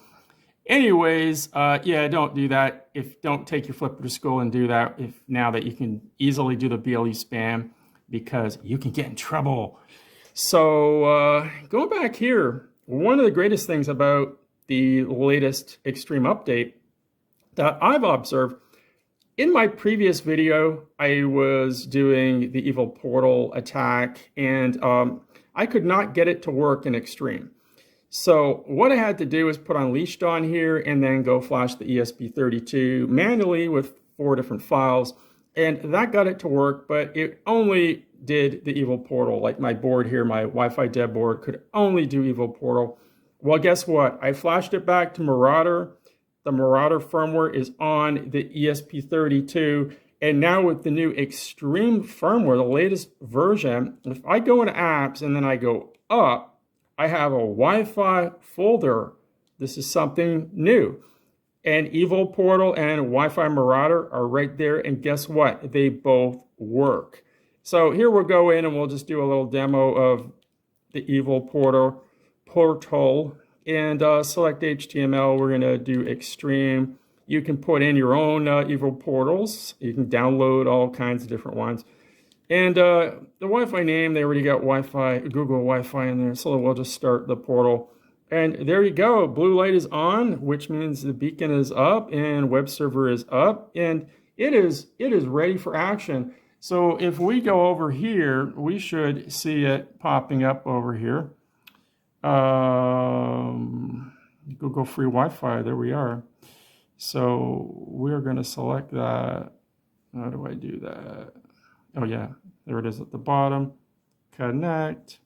Anyways, yeah, don't do that. Don't take your flipper to school and do that now that you can easily do the BLE spam, because you can get in trouble. So going back here, one of the greatest things about the latest Extreme update that I've observed, in my previous video, I was doing the Evil Portal attack, and I could not get it to work in Extreme. So what I had to do is put Unleashed on here and then go flash the ESP32 manually with 4 different files. And that got it to work, but it only did the Evil Portal. Like my board here, my Wi-Fi dev board, could only do Evil Portal. Well, guess what? I flashed it back to Marauder. The Marauder firmware is on the ESP32. And now with the new Extreme firmware, the latest version, if I go into apps and then I go up, I have a Wi-Fi folder. This is something new. And Evil Portal and Wi-Fi Marauder are right there. And guess what? They both work. So here we'll go in and we'll just do a little demo of the Evil Portal. And select HTML. We're going to do Extreme. You can put in your own Evil Portals. You can download all kinds of different ones. And the Wi-Fi name, they already got Wi-Fi, Google Wi-Fi in there. So we'll just start the portal. And there you go. Blue light is on, which means the beacon is up and web server is up. And it is ready for action. So if we go over here, we should see it popping up over here. Google free Wi-Fi, there we are. So we're going to select that. How do I do that? Oh yeah, there it is at the bottom. Connect.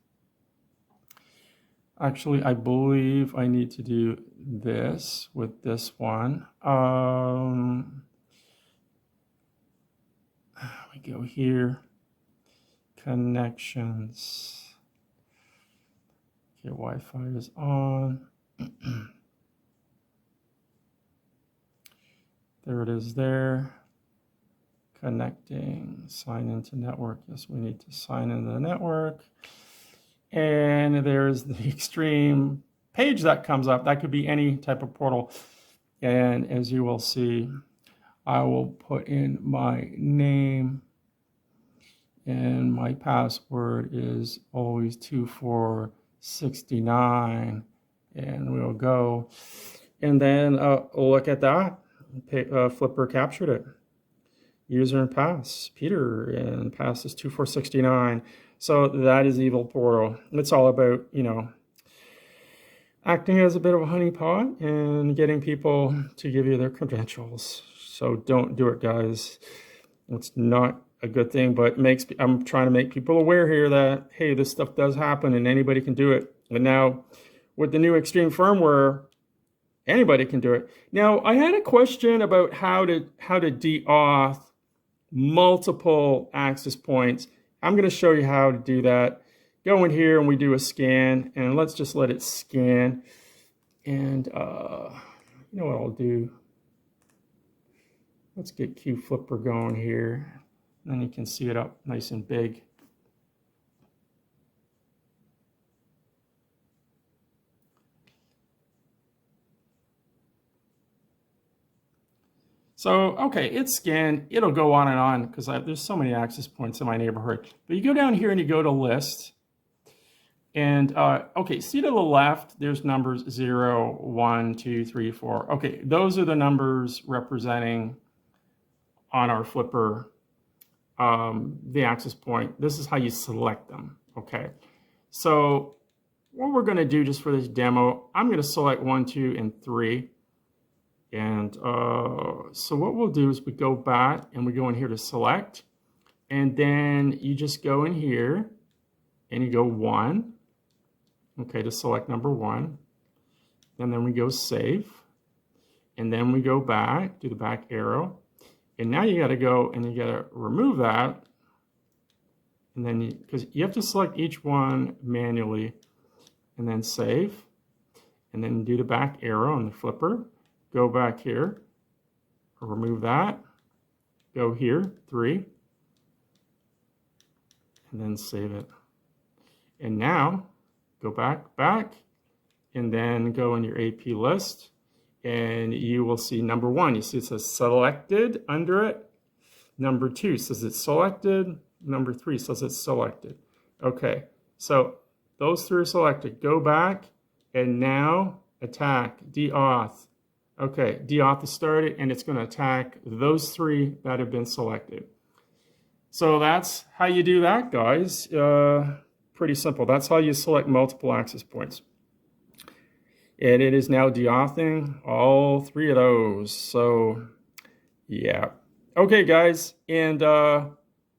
Actually, I believe I need to do this with this one. We go here. Connections. Okay, Wi-Fi is on. There it is there. Connecting, sign into network. Yes, we need to sign into the network. And there's the Extreme page that comes up. That could be any type of portal. And as you will see, I will put in my name, and my password is always 2469, and we'll go. And then look at that. Flipper captured it. User and pass, Peter, and pass is 2469. So that is Evil Portal. It's all about, you know, acting as a bit of a honeypot and getting people to give you their credentials. So don't do it, guys. It's not a good thing, but I'm trying to make people aware here that, hey, this stuff does happen and anybody can do it. And now with the new Extreme firmware, anybody can do it. Now, I had a question about how to deauth multiple access points. I'm going to show you how to do that. Go in here and we do a scan, and let's just let it scan. And you know what I'll do? Let's get QFlipper going here. And then you can see it up nice and big. So, okay, it's scanned. It'll go on and on because there's so many access points in my neighborhood. But you go down here and you go to list. And, okay, see to the left, there's numbers 0, 1, 2, 3, 4. Okay, those are the numbers representing on our flipper the access point. This is how you select them, okay? So what we're going to do just for this demo, I'm going to select 1, 2, and 3. And so what we'll do is we go back and we go in here to select, and then you just go in here and you go 1, okay, to select number 1, and then we go save, and then we go back, do the back arrow, and now you got to go and you got to remove that, and then because you have to select each one manually, and then save, and then do the back arrow on the flipper. Go back here, remove that, go here, 3, and then save it. And now, go back, and then go in your AP list, and you will see number 1. You see it says selected under it. Number 2 says it's selected. Number 3 says it's selected. Okay, so those 3 are selected. Go back, and now attack, deauth. Okay, deauth is started, and it's going to attack those 3 that have been selected. So that's how you do that, guys. Pretty simple. That's how you select multiple access points. And it is now deauthing all 3 of those. So, yeah. Okay, guys, and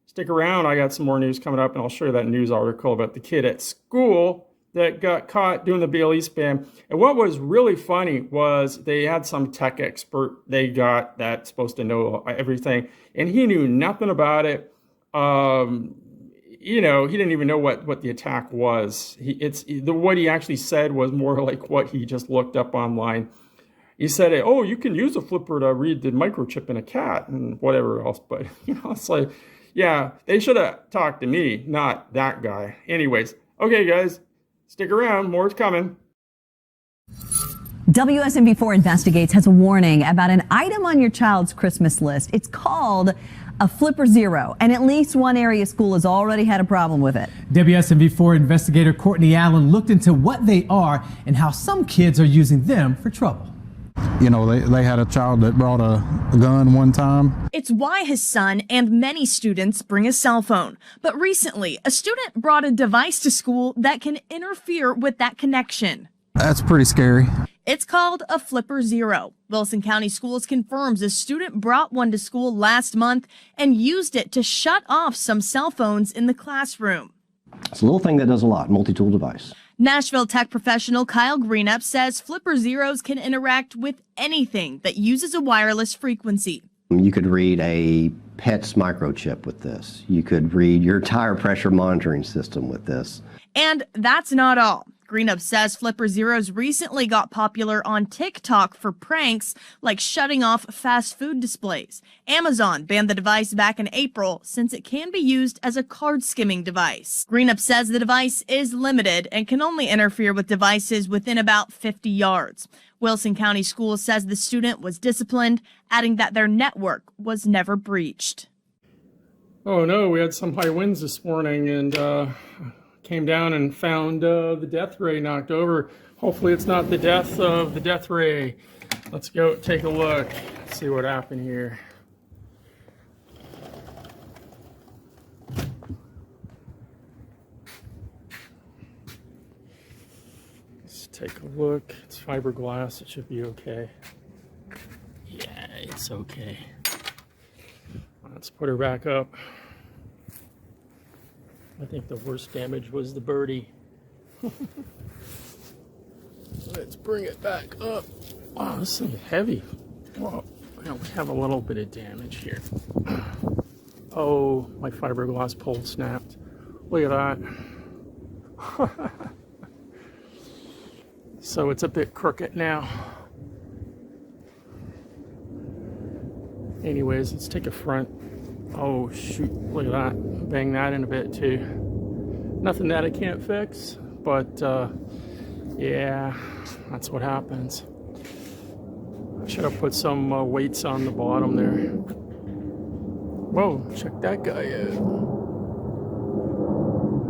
stick around. I got some more news coming up, and I'll show you that news article about the kid at school that got caught doing the BLE spam. And what was really funny was they had some tech expert they got that's supposed to know everything, and he knew nothing about it. You know, he didn't even know what the attack was. What he actually said was more like what he just looked up online. He said, oh, you can use a flipper to read the microchip in a cat and whatever else. But, you know, it's like, yeah, they should have talked to me, not that guy. Anyways, okay, guys. Stick around, more is coming. WSMV4 Investigates has a warning about an item on your child's Christmas list. It's called a Flipper Zero, and at least one area school has already had a problem with it. WSMV4 investigator Courtney Allen looked into what they are and how some kids are using them for trouble. You know, they had a child that brought a gun one time. It's why his son and many students bring a cell phone. But recently, a student brought a device to school that can interfere with that connection. That's pretty scary. It's called a Flipper Zero. Wilson County Schools confirms a student brought one to school last month and used it to shut off some cell phones in the classroom. It's a little thing that does a lot, multi-tool device. Nashville tech professional Kyle Greenup says Flipper Zeros can interact with anything that uses a wireless frequency. You could read a pet's microchip with this. You could read your tire pressure monitoring system with this. And that's not all. Greenup says Flipper Zeros recently got popular on TikTok for pranks like shutting off fast food displays. Amazon banned the device back in April since it can be used as a card skimming device. Greenup says the device is limited and can only interfere with devices within about 50 yards. Wilson County Schools says the student was disciplined, adding that their network was never breached. Oh no, we had some high winds this morning and came down and found the death ray knocked over. Hopefully it's not the death of the death ray. Let's go take a look, see what happened here. Let's take a look. It's fiberglass, it should be okay. Yeah, it's okay. Let's put her back up. I think the worst damage was the birdie. Let's bring it back up. Wow, this thing is heavy. Whoa, we have a little bit of damage here. Oh, my fiberglass pole snapped. Look at that. So it's a bit crooked now. Anyways, let's take a front. Oh shoot, look at that. Bang that in a bit too. Nothing that I can't fix, but yeah, that's what happens. I should have put some weights on the bottom there. Whoa, check that guy out.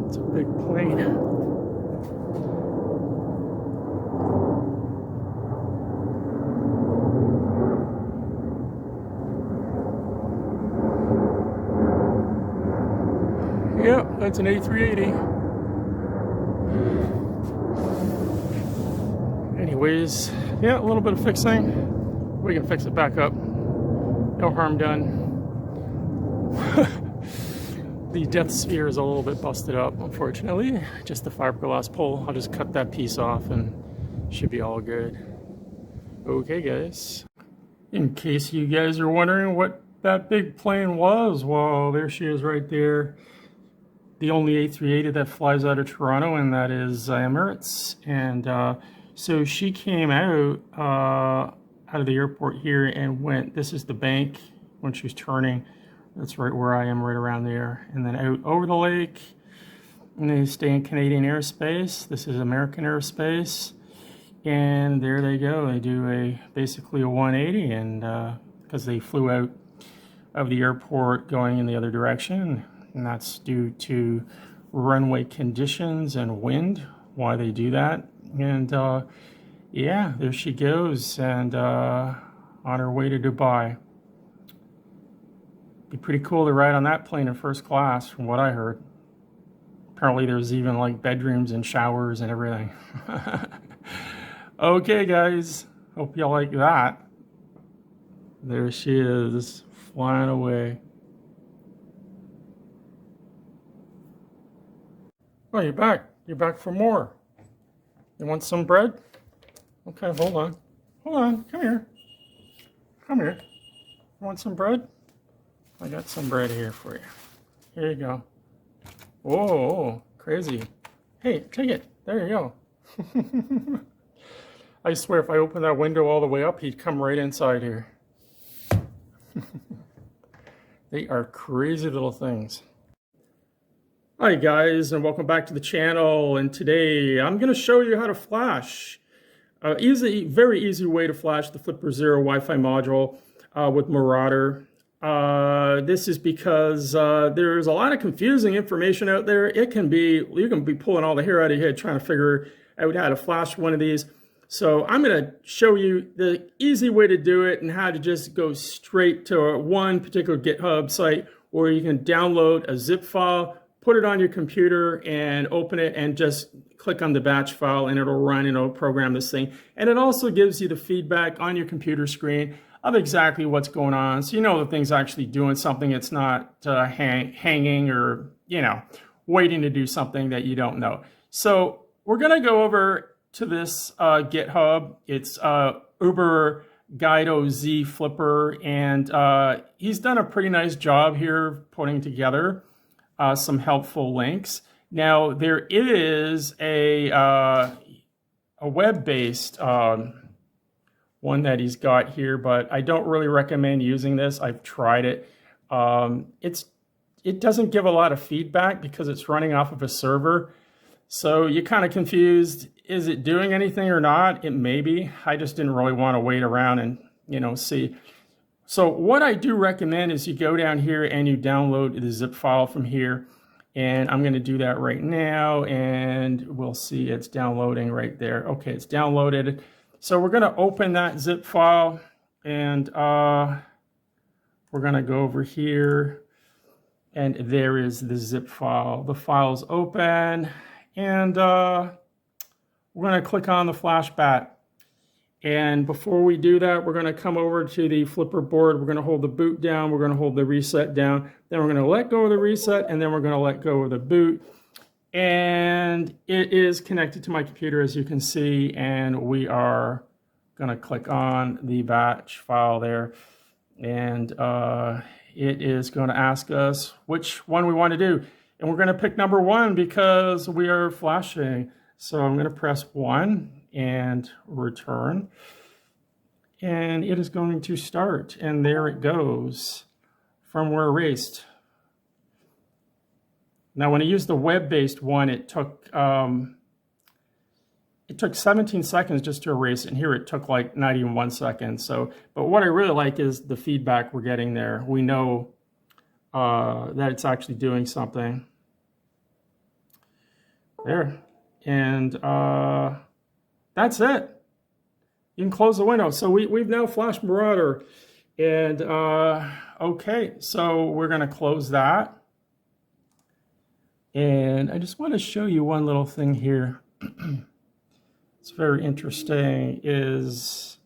It's a big plane. Yep, that's an A380. Anyways, yeah, a little bit of fixing. We can fix it back up. No harm done. The death sphere is a little bit busted up, unfortunately. Just the fiberglass pole. I'll just cut that piece off and should be all good. Okay, guys. In case you guys are wondering what that big plane was, well, there she is right there. The only A380 that flies out of Toronto, and that is Emirates. And so she came out of the airport here and went, this is the bank when she was turning. That's right where I am, right around there. And then out over the lake, and they stay in Canadian airspace. This is American airspace. And there they go. They do basically a 180, and because they flew out of the airport going in the other direction. And that's due to runway conditions and wind, why they do that. And yeah, there she goes, and on her way to Dubai. Be pretty cool to ride on that plane in first class, from what I heard. Apparently there's even like bedrooms and showers and everything. Okay, guys, hope y'all like that. There she is, flying away. Oh, you're back. You're back for more. You want some bread? Okay, hold on. Hold on. Come here. Come here. You want some bread? I got some bread here for you. Here you go. Whoa, crazy. Hey, take it. There you go. I swear if I open that window all the way up, he'd come right inside here. They are crazy little things. Hi guys, and welcome back to the channel. And today I'm going to show you how to flash. Very easy way to flash the Flipper Zero Wi-Fi module with Marauder. This is because there's a lot of confusing information out there. You can be pulling all the hair out of your head trying to figure out how to flash one of these. So I'm going to show you the easy way to do it and how to just go straight to one particular GitHub site where you can download a zip file, put it on your computer and open it and just click on the batch file and it'll run and it'll program this thing. And it also gives you the feedback on your computer screen of exactly what's going on. So you know the thing's actually doing something. It's not hanging or, waiting to do something that you don't know. So we're going to go over to this GitHub. It's Uber Guido Z Flipper, and he's done a pretty nice job here putting together some helpful links. Now, there is a web-based one that he's got here, but I don't really recommend using this. I've tried it. It doesn't give a lot of feedback because it's running off of a server. So you're kind of confused. Is it doing anything or not? It may be. I just didn't really want to wait around and, see. So what I do recommend is you go down here and you download the zip file from here. And I'm going to do that right now. And we'll see it's downloading right there. Okay, it's downloaded. So we're going to open that zip file. And we're going to go over here. And there is the zip file. The file's open. And we're going to click on the flashback. And before we do that, we're going to come over to the flipper board. We're going to hold the boot down. We're going to hold the reset down. Then we're going to let go of the reset. And then we're going to let go of the boot. And it is connected to my computer, as you can see. And we are going to click on the batch file there. And it is going to ask us which one we want to do. And we're going to pick number 1 because we are flashing. So I'm going to press 1 and return. And it is going to start. And there it goes. Firmware erased. Now when I used the web-based one, it took 17 seconds just to erase it. And here it took like not even 1 second. So, but what I really like is the feedback we're getting there. We know that it's actually doing something. There. And that's it. You can close the window. So we've now flashed Marauder. And okay, so we're going to close that. And I just want to show you one little thing here. It's very interesting. There's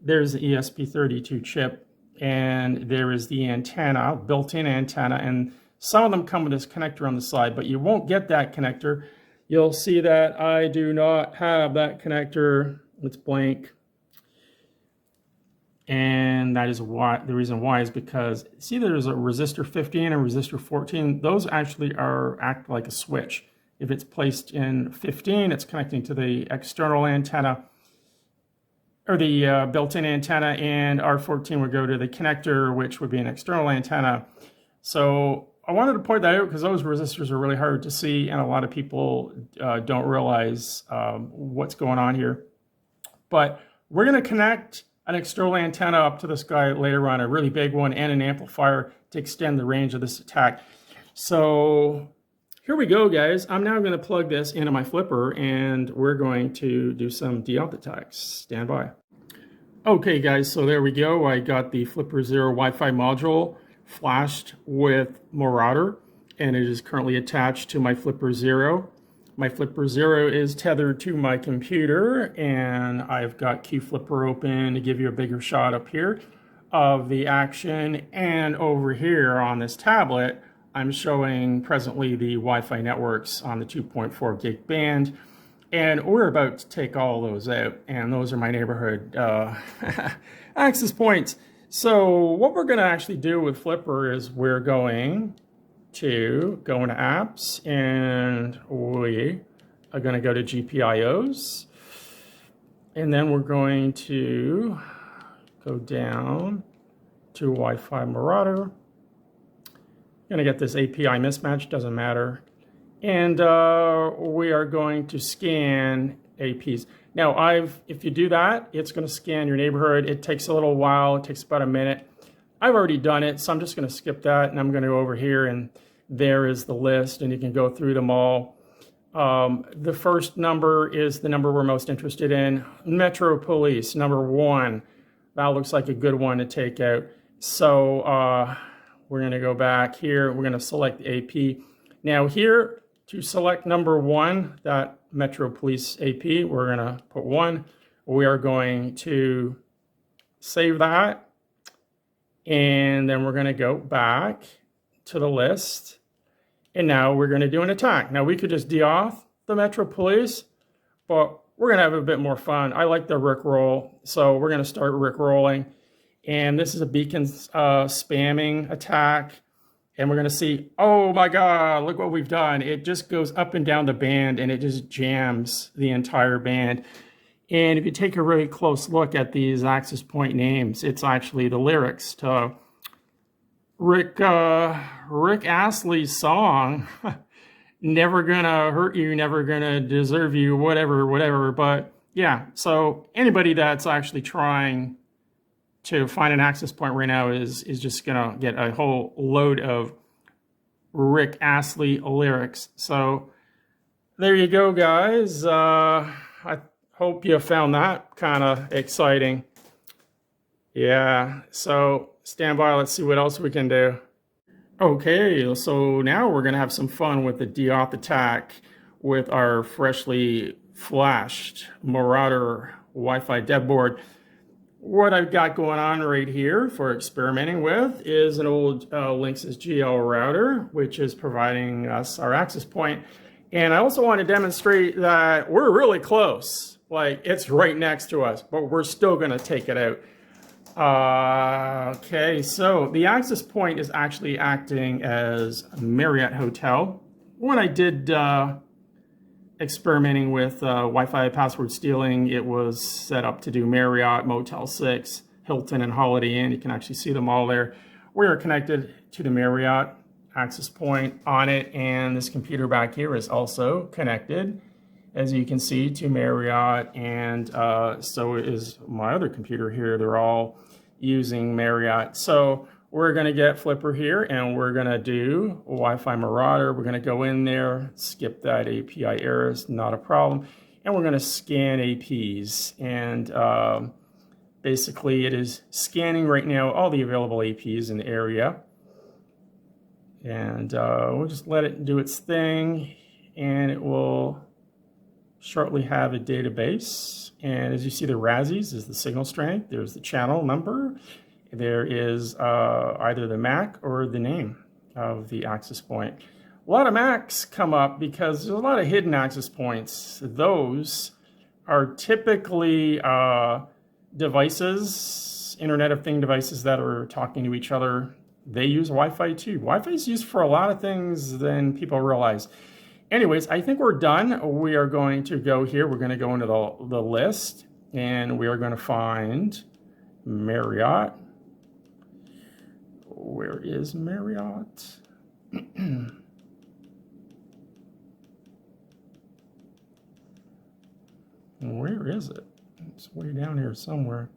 the ESP32 chip, and there is the antenna, built-in antenna, and some of them come with this connector on the side, but you won't get that connector. You'll see that I do not have that connector. It's blank. And that is why, the reason why is because, see, there's a resistor 15 and resistor 14. Those actually act like a switch. If it's placed in 15, it's connecting to the external antenna, or the built-in antenna, and R14 would go to the connector, which would be an external antenna. So I wanted to point that out because those resistors are really hard to see, and a lot of people don't realize what's going on here. But we're going to connect an external antenna up to this guy later on, a really big one, and an amplifier to extend the range of this attack. So here we go, guys. I'm now going to plug this into my flipper, and we're going to do some Deauth attacks. Stand by. Okay, guys, so there we go. I got the Flipper Zero Wi-Fi module flashed with Marauder, and it is currently attached to my Flipper Zero. My Flipper Zero is tethered to my computer, and I've got QFlipper open to give you a bigger shot up here of the action. And over here on this tablet, I'm showing presently the Wi-Fi networks on the 2.4 gig band, and we're about to take all those out, and those are my neighborhood access points. So what we're going to actually do with Flipper is we're going to go into apps, and we are going to go to GPIOs, and then we're going to go down to Wi-Fi Marauder. Going to get this API mismatch, doesn't matter. And we are going to scan APs. Now, if you do that, it's going to scan your neighborhood. It takes a little while. It takes about a minute. I've already done it, so I'm just going to skip that, and I'm going to go over here, and there is the list, and you can go through them all. The first number is the number we're most interested in. Metro Police, number 1. That looks like a good one to take out. So we're going to go back here. We're going to select the AP. Now here, to select number 1, that Metro Police AP, we're going to put 1. We are going to save that. And then we're going to go back to the list. And now we're going to do an attack. Now we could just Deauth the Metro Police, but we're going to have a bit more fun. I like the Rickroll, so we're going to start Rickrolling. And this is a beacon spamming attack. And we're going to see, oh my God, look what we've done. It just goes up and down the band and it just jams the entire band. And if you take a really close look at these access point names, it's actually the lyrics to Rick Astley's song, Never Gonna Hurt You, Never Gonna Deserve You, whatever. But yeah, so anybody that's actually trying to find an access point right now is just gonna get a whole load of Rick Astley lyrics. So there you go, guys. I hope you found that kind of exciting. Yeah, so stand by, let's see what else we can do. Okay, so now we're gonna have some fun with the Deauth attack with our freshly flashed Marauder Wi-Fi dev board. What I've got going on right here for experimenting with is an old Linksys GL router, which is providing us our access point. And I also want to demonstrate that we're really close. Like, it's right next to us, but we're still going to take it out. Okay, so the access point is actually acting as a Marriott hotel. When I did experimenting with Wi-Fi password stealing, it was set up to do Marriott, Motel 6, Hilton, and Holiday Inn. You can actually see them all there. We are connected to the Marriott access point on it, and this computer back here is also connected, as you can see, to Marriott, and so is my other computer here. They're all using Marriott. So we're going to get Flipper here, and we're going to do Wi-Fi Marauder. We're going to go in there, skip that API error, it's not a problem. And we're going to scan APs. And basically, it is scanning right now all the available APs in the area. And we'll just let it do its thing, and it will shortly have a database. And as you see, the RASIs is the signal strength. There's the channel number. There is either the MAC or the name of the access point. A lot of MACs come up because there's a lot of hidden access points. Those are typically devices, Internet of Things devices that are talking to each other. They use Wi-Fi too. Wi-Fi is used for a lot of things than people realize. Anyways, I think we're done. We are going to go here. We're going to go into the list, and we are going to find Marriott. Where is Marriott? Where is it? It's way down here somewhere.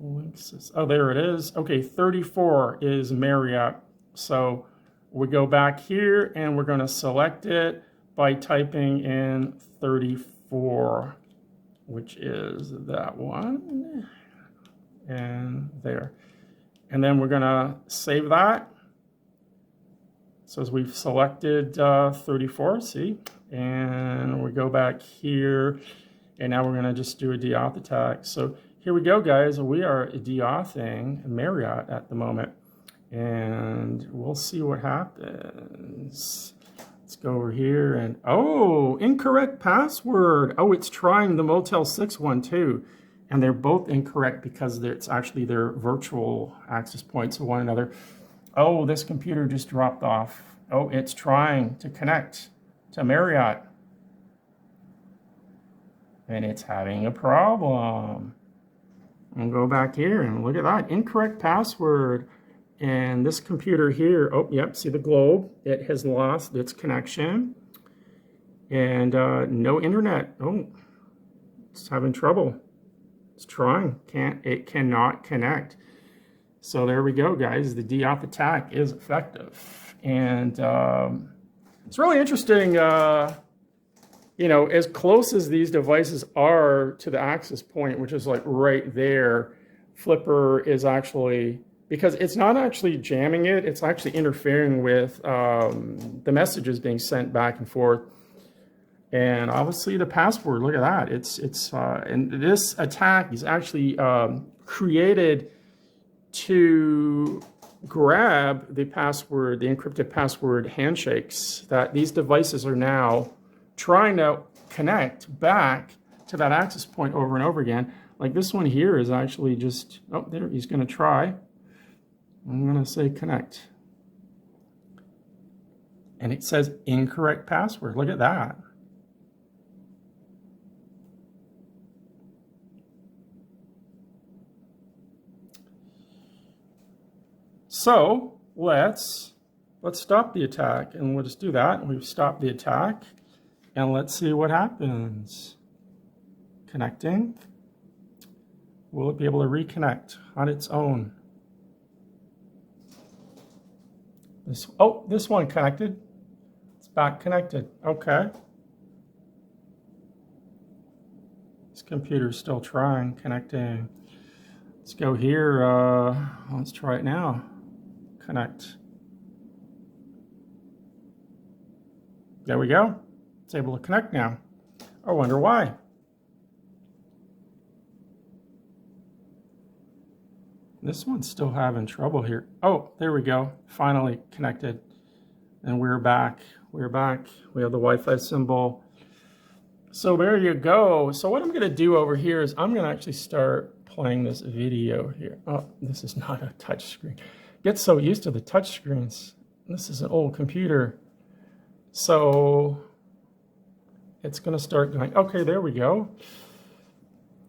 Linksys. Oh, there it is. Okay, 34 is Marriott. So we go back here, and we're going to select it by typing in 34, which is that one, and there. And then we're going to save that. So as we've selected 34, see, and we go back here, and now we're going to just do a Deauth attack. So here we go, guys. We are Deauthing Marriott at the moment, and we'll see what happens. Let's go over here, and oh, incorrect password. Oh, it's trying the Motel 6 one too. And they're both incorrect because it's actually their virtual access points to one another. Oh, this computer just dropped off. Oh, it's trying to connect to Marriott. And it's having a problem. And go back here and look at that. Incorrect password. And this computer here, oh, yep, see the globe? It has lost its connection. And no internet. Oh, it's having trouble. It's trying, it cannot connect. So there we go, guys. The Deauth attack is effective. And it's really interesting, you know, as close as these devices are to the access point, which is like right there, Flipper is actually, because it's not actually jamming it, it's actually interfering with the messages being sent back and forth. And obviously the password, look at that. And this attack is actually created to grab the password, the encrypted password handshakes that these devices are now trying to connect back to that access point over and over again. Like this one here is actually just, oh, there, he's going to try. I'm going to say connect. and it says incorrect password. Look at that. So let's stop the attack, and we'll just do that. We've stopped the attack, and let's see what happens. Connecting. Will it be able to reconnect on its own? This one connected. It's back connected. Okay. This computer's still trying connecting. Let's go here. Let's try it now. Connect. There we go. It's able to connect now. I wonder why. This one's still having trouble here. Oh, there we go. Finally connected. And we're back. We're back. We have the Wi-Fi symbol. So there you go. So what I'm going to do over here is I'm going to actually start playing this video here. Oh, this is not a touch screen. Get so used to the touch screens. This is an old computer. So it's going to start going. Okay, there we go.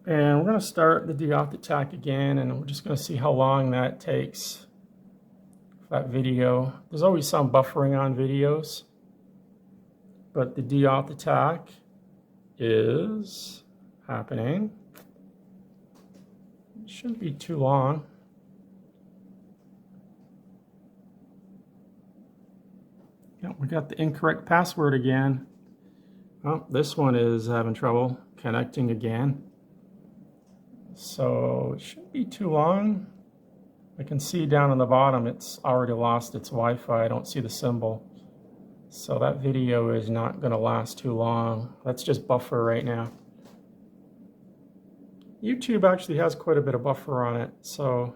And we're going to start the Deauth attack again, and we're just going to see how long that takes. That video. There's always some buffering on videos, but the Deauth attack is happening. It shouldn't be too long. Yeah, we got the incorrect password again. Oh, this one is having trouble connecting again. So it shouldn't be too long. I can see down on the bottom it's already lost its Wi-Fi. I don't see the symbol. So that video is not going to last too long. Let's just buffer right now. YouTube actually has quite a bit of buffer on it, so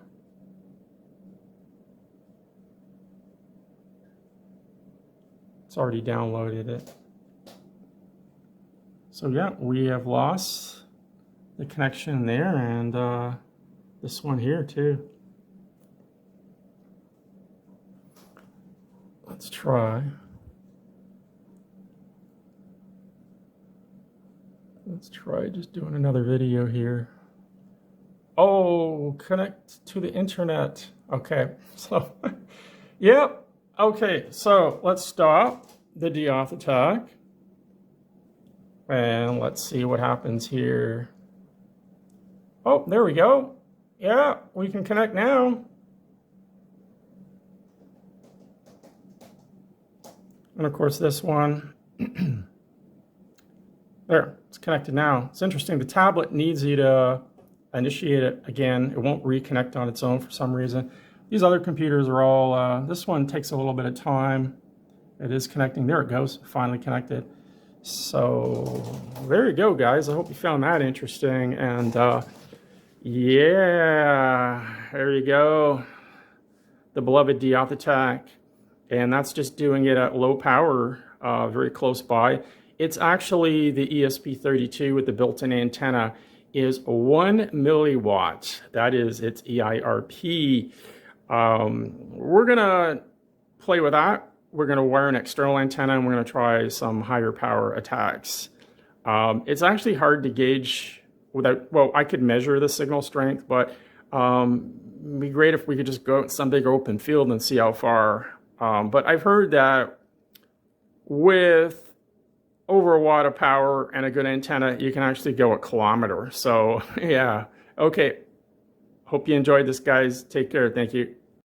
it's already downloaded it. So yeah, we have lost the connection there, and this one here too. Let's try. Let's try just doing another video here. Oh, connect to the internet. Okay, so, yep. Okay, so let's stop the Deauth attack. And let's see what happens here. Oh, there we go. Yeah, we can connect now. And of course this one, there, it's connected now. It's interesting, the tablet needs you to initiate it again. It won't reconnect on its own for some reason. These other computers are all, this one takes a little bit of time. It is connecting, there it goes, finally connected. So there you go, guys. I hope you found that interesting. And yeah, there you go. The beloved Deauth attack. And that's just doing it at low power, very close by. It's actually the ESP32 with the built-in antenna is 1 milliwatt. That is its EIRP. We're going to play with that. We're going to wire an external antenna, and we're going to try some higher power attacks. It's actually hard to gauge without, well, I could measure the signal strength, but it'd be great if we could just go out in some big open field and see how far. But I've heard that with over a watt of power and a good antenna, you can actually go a kilometer. So yeah, okay. Hope you enjoyed this, guys. Take care. Thank you.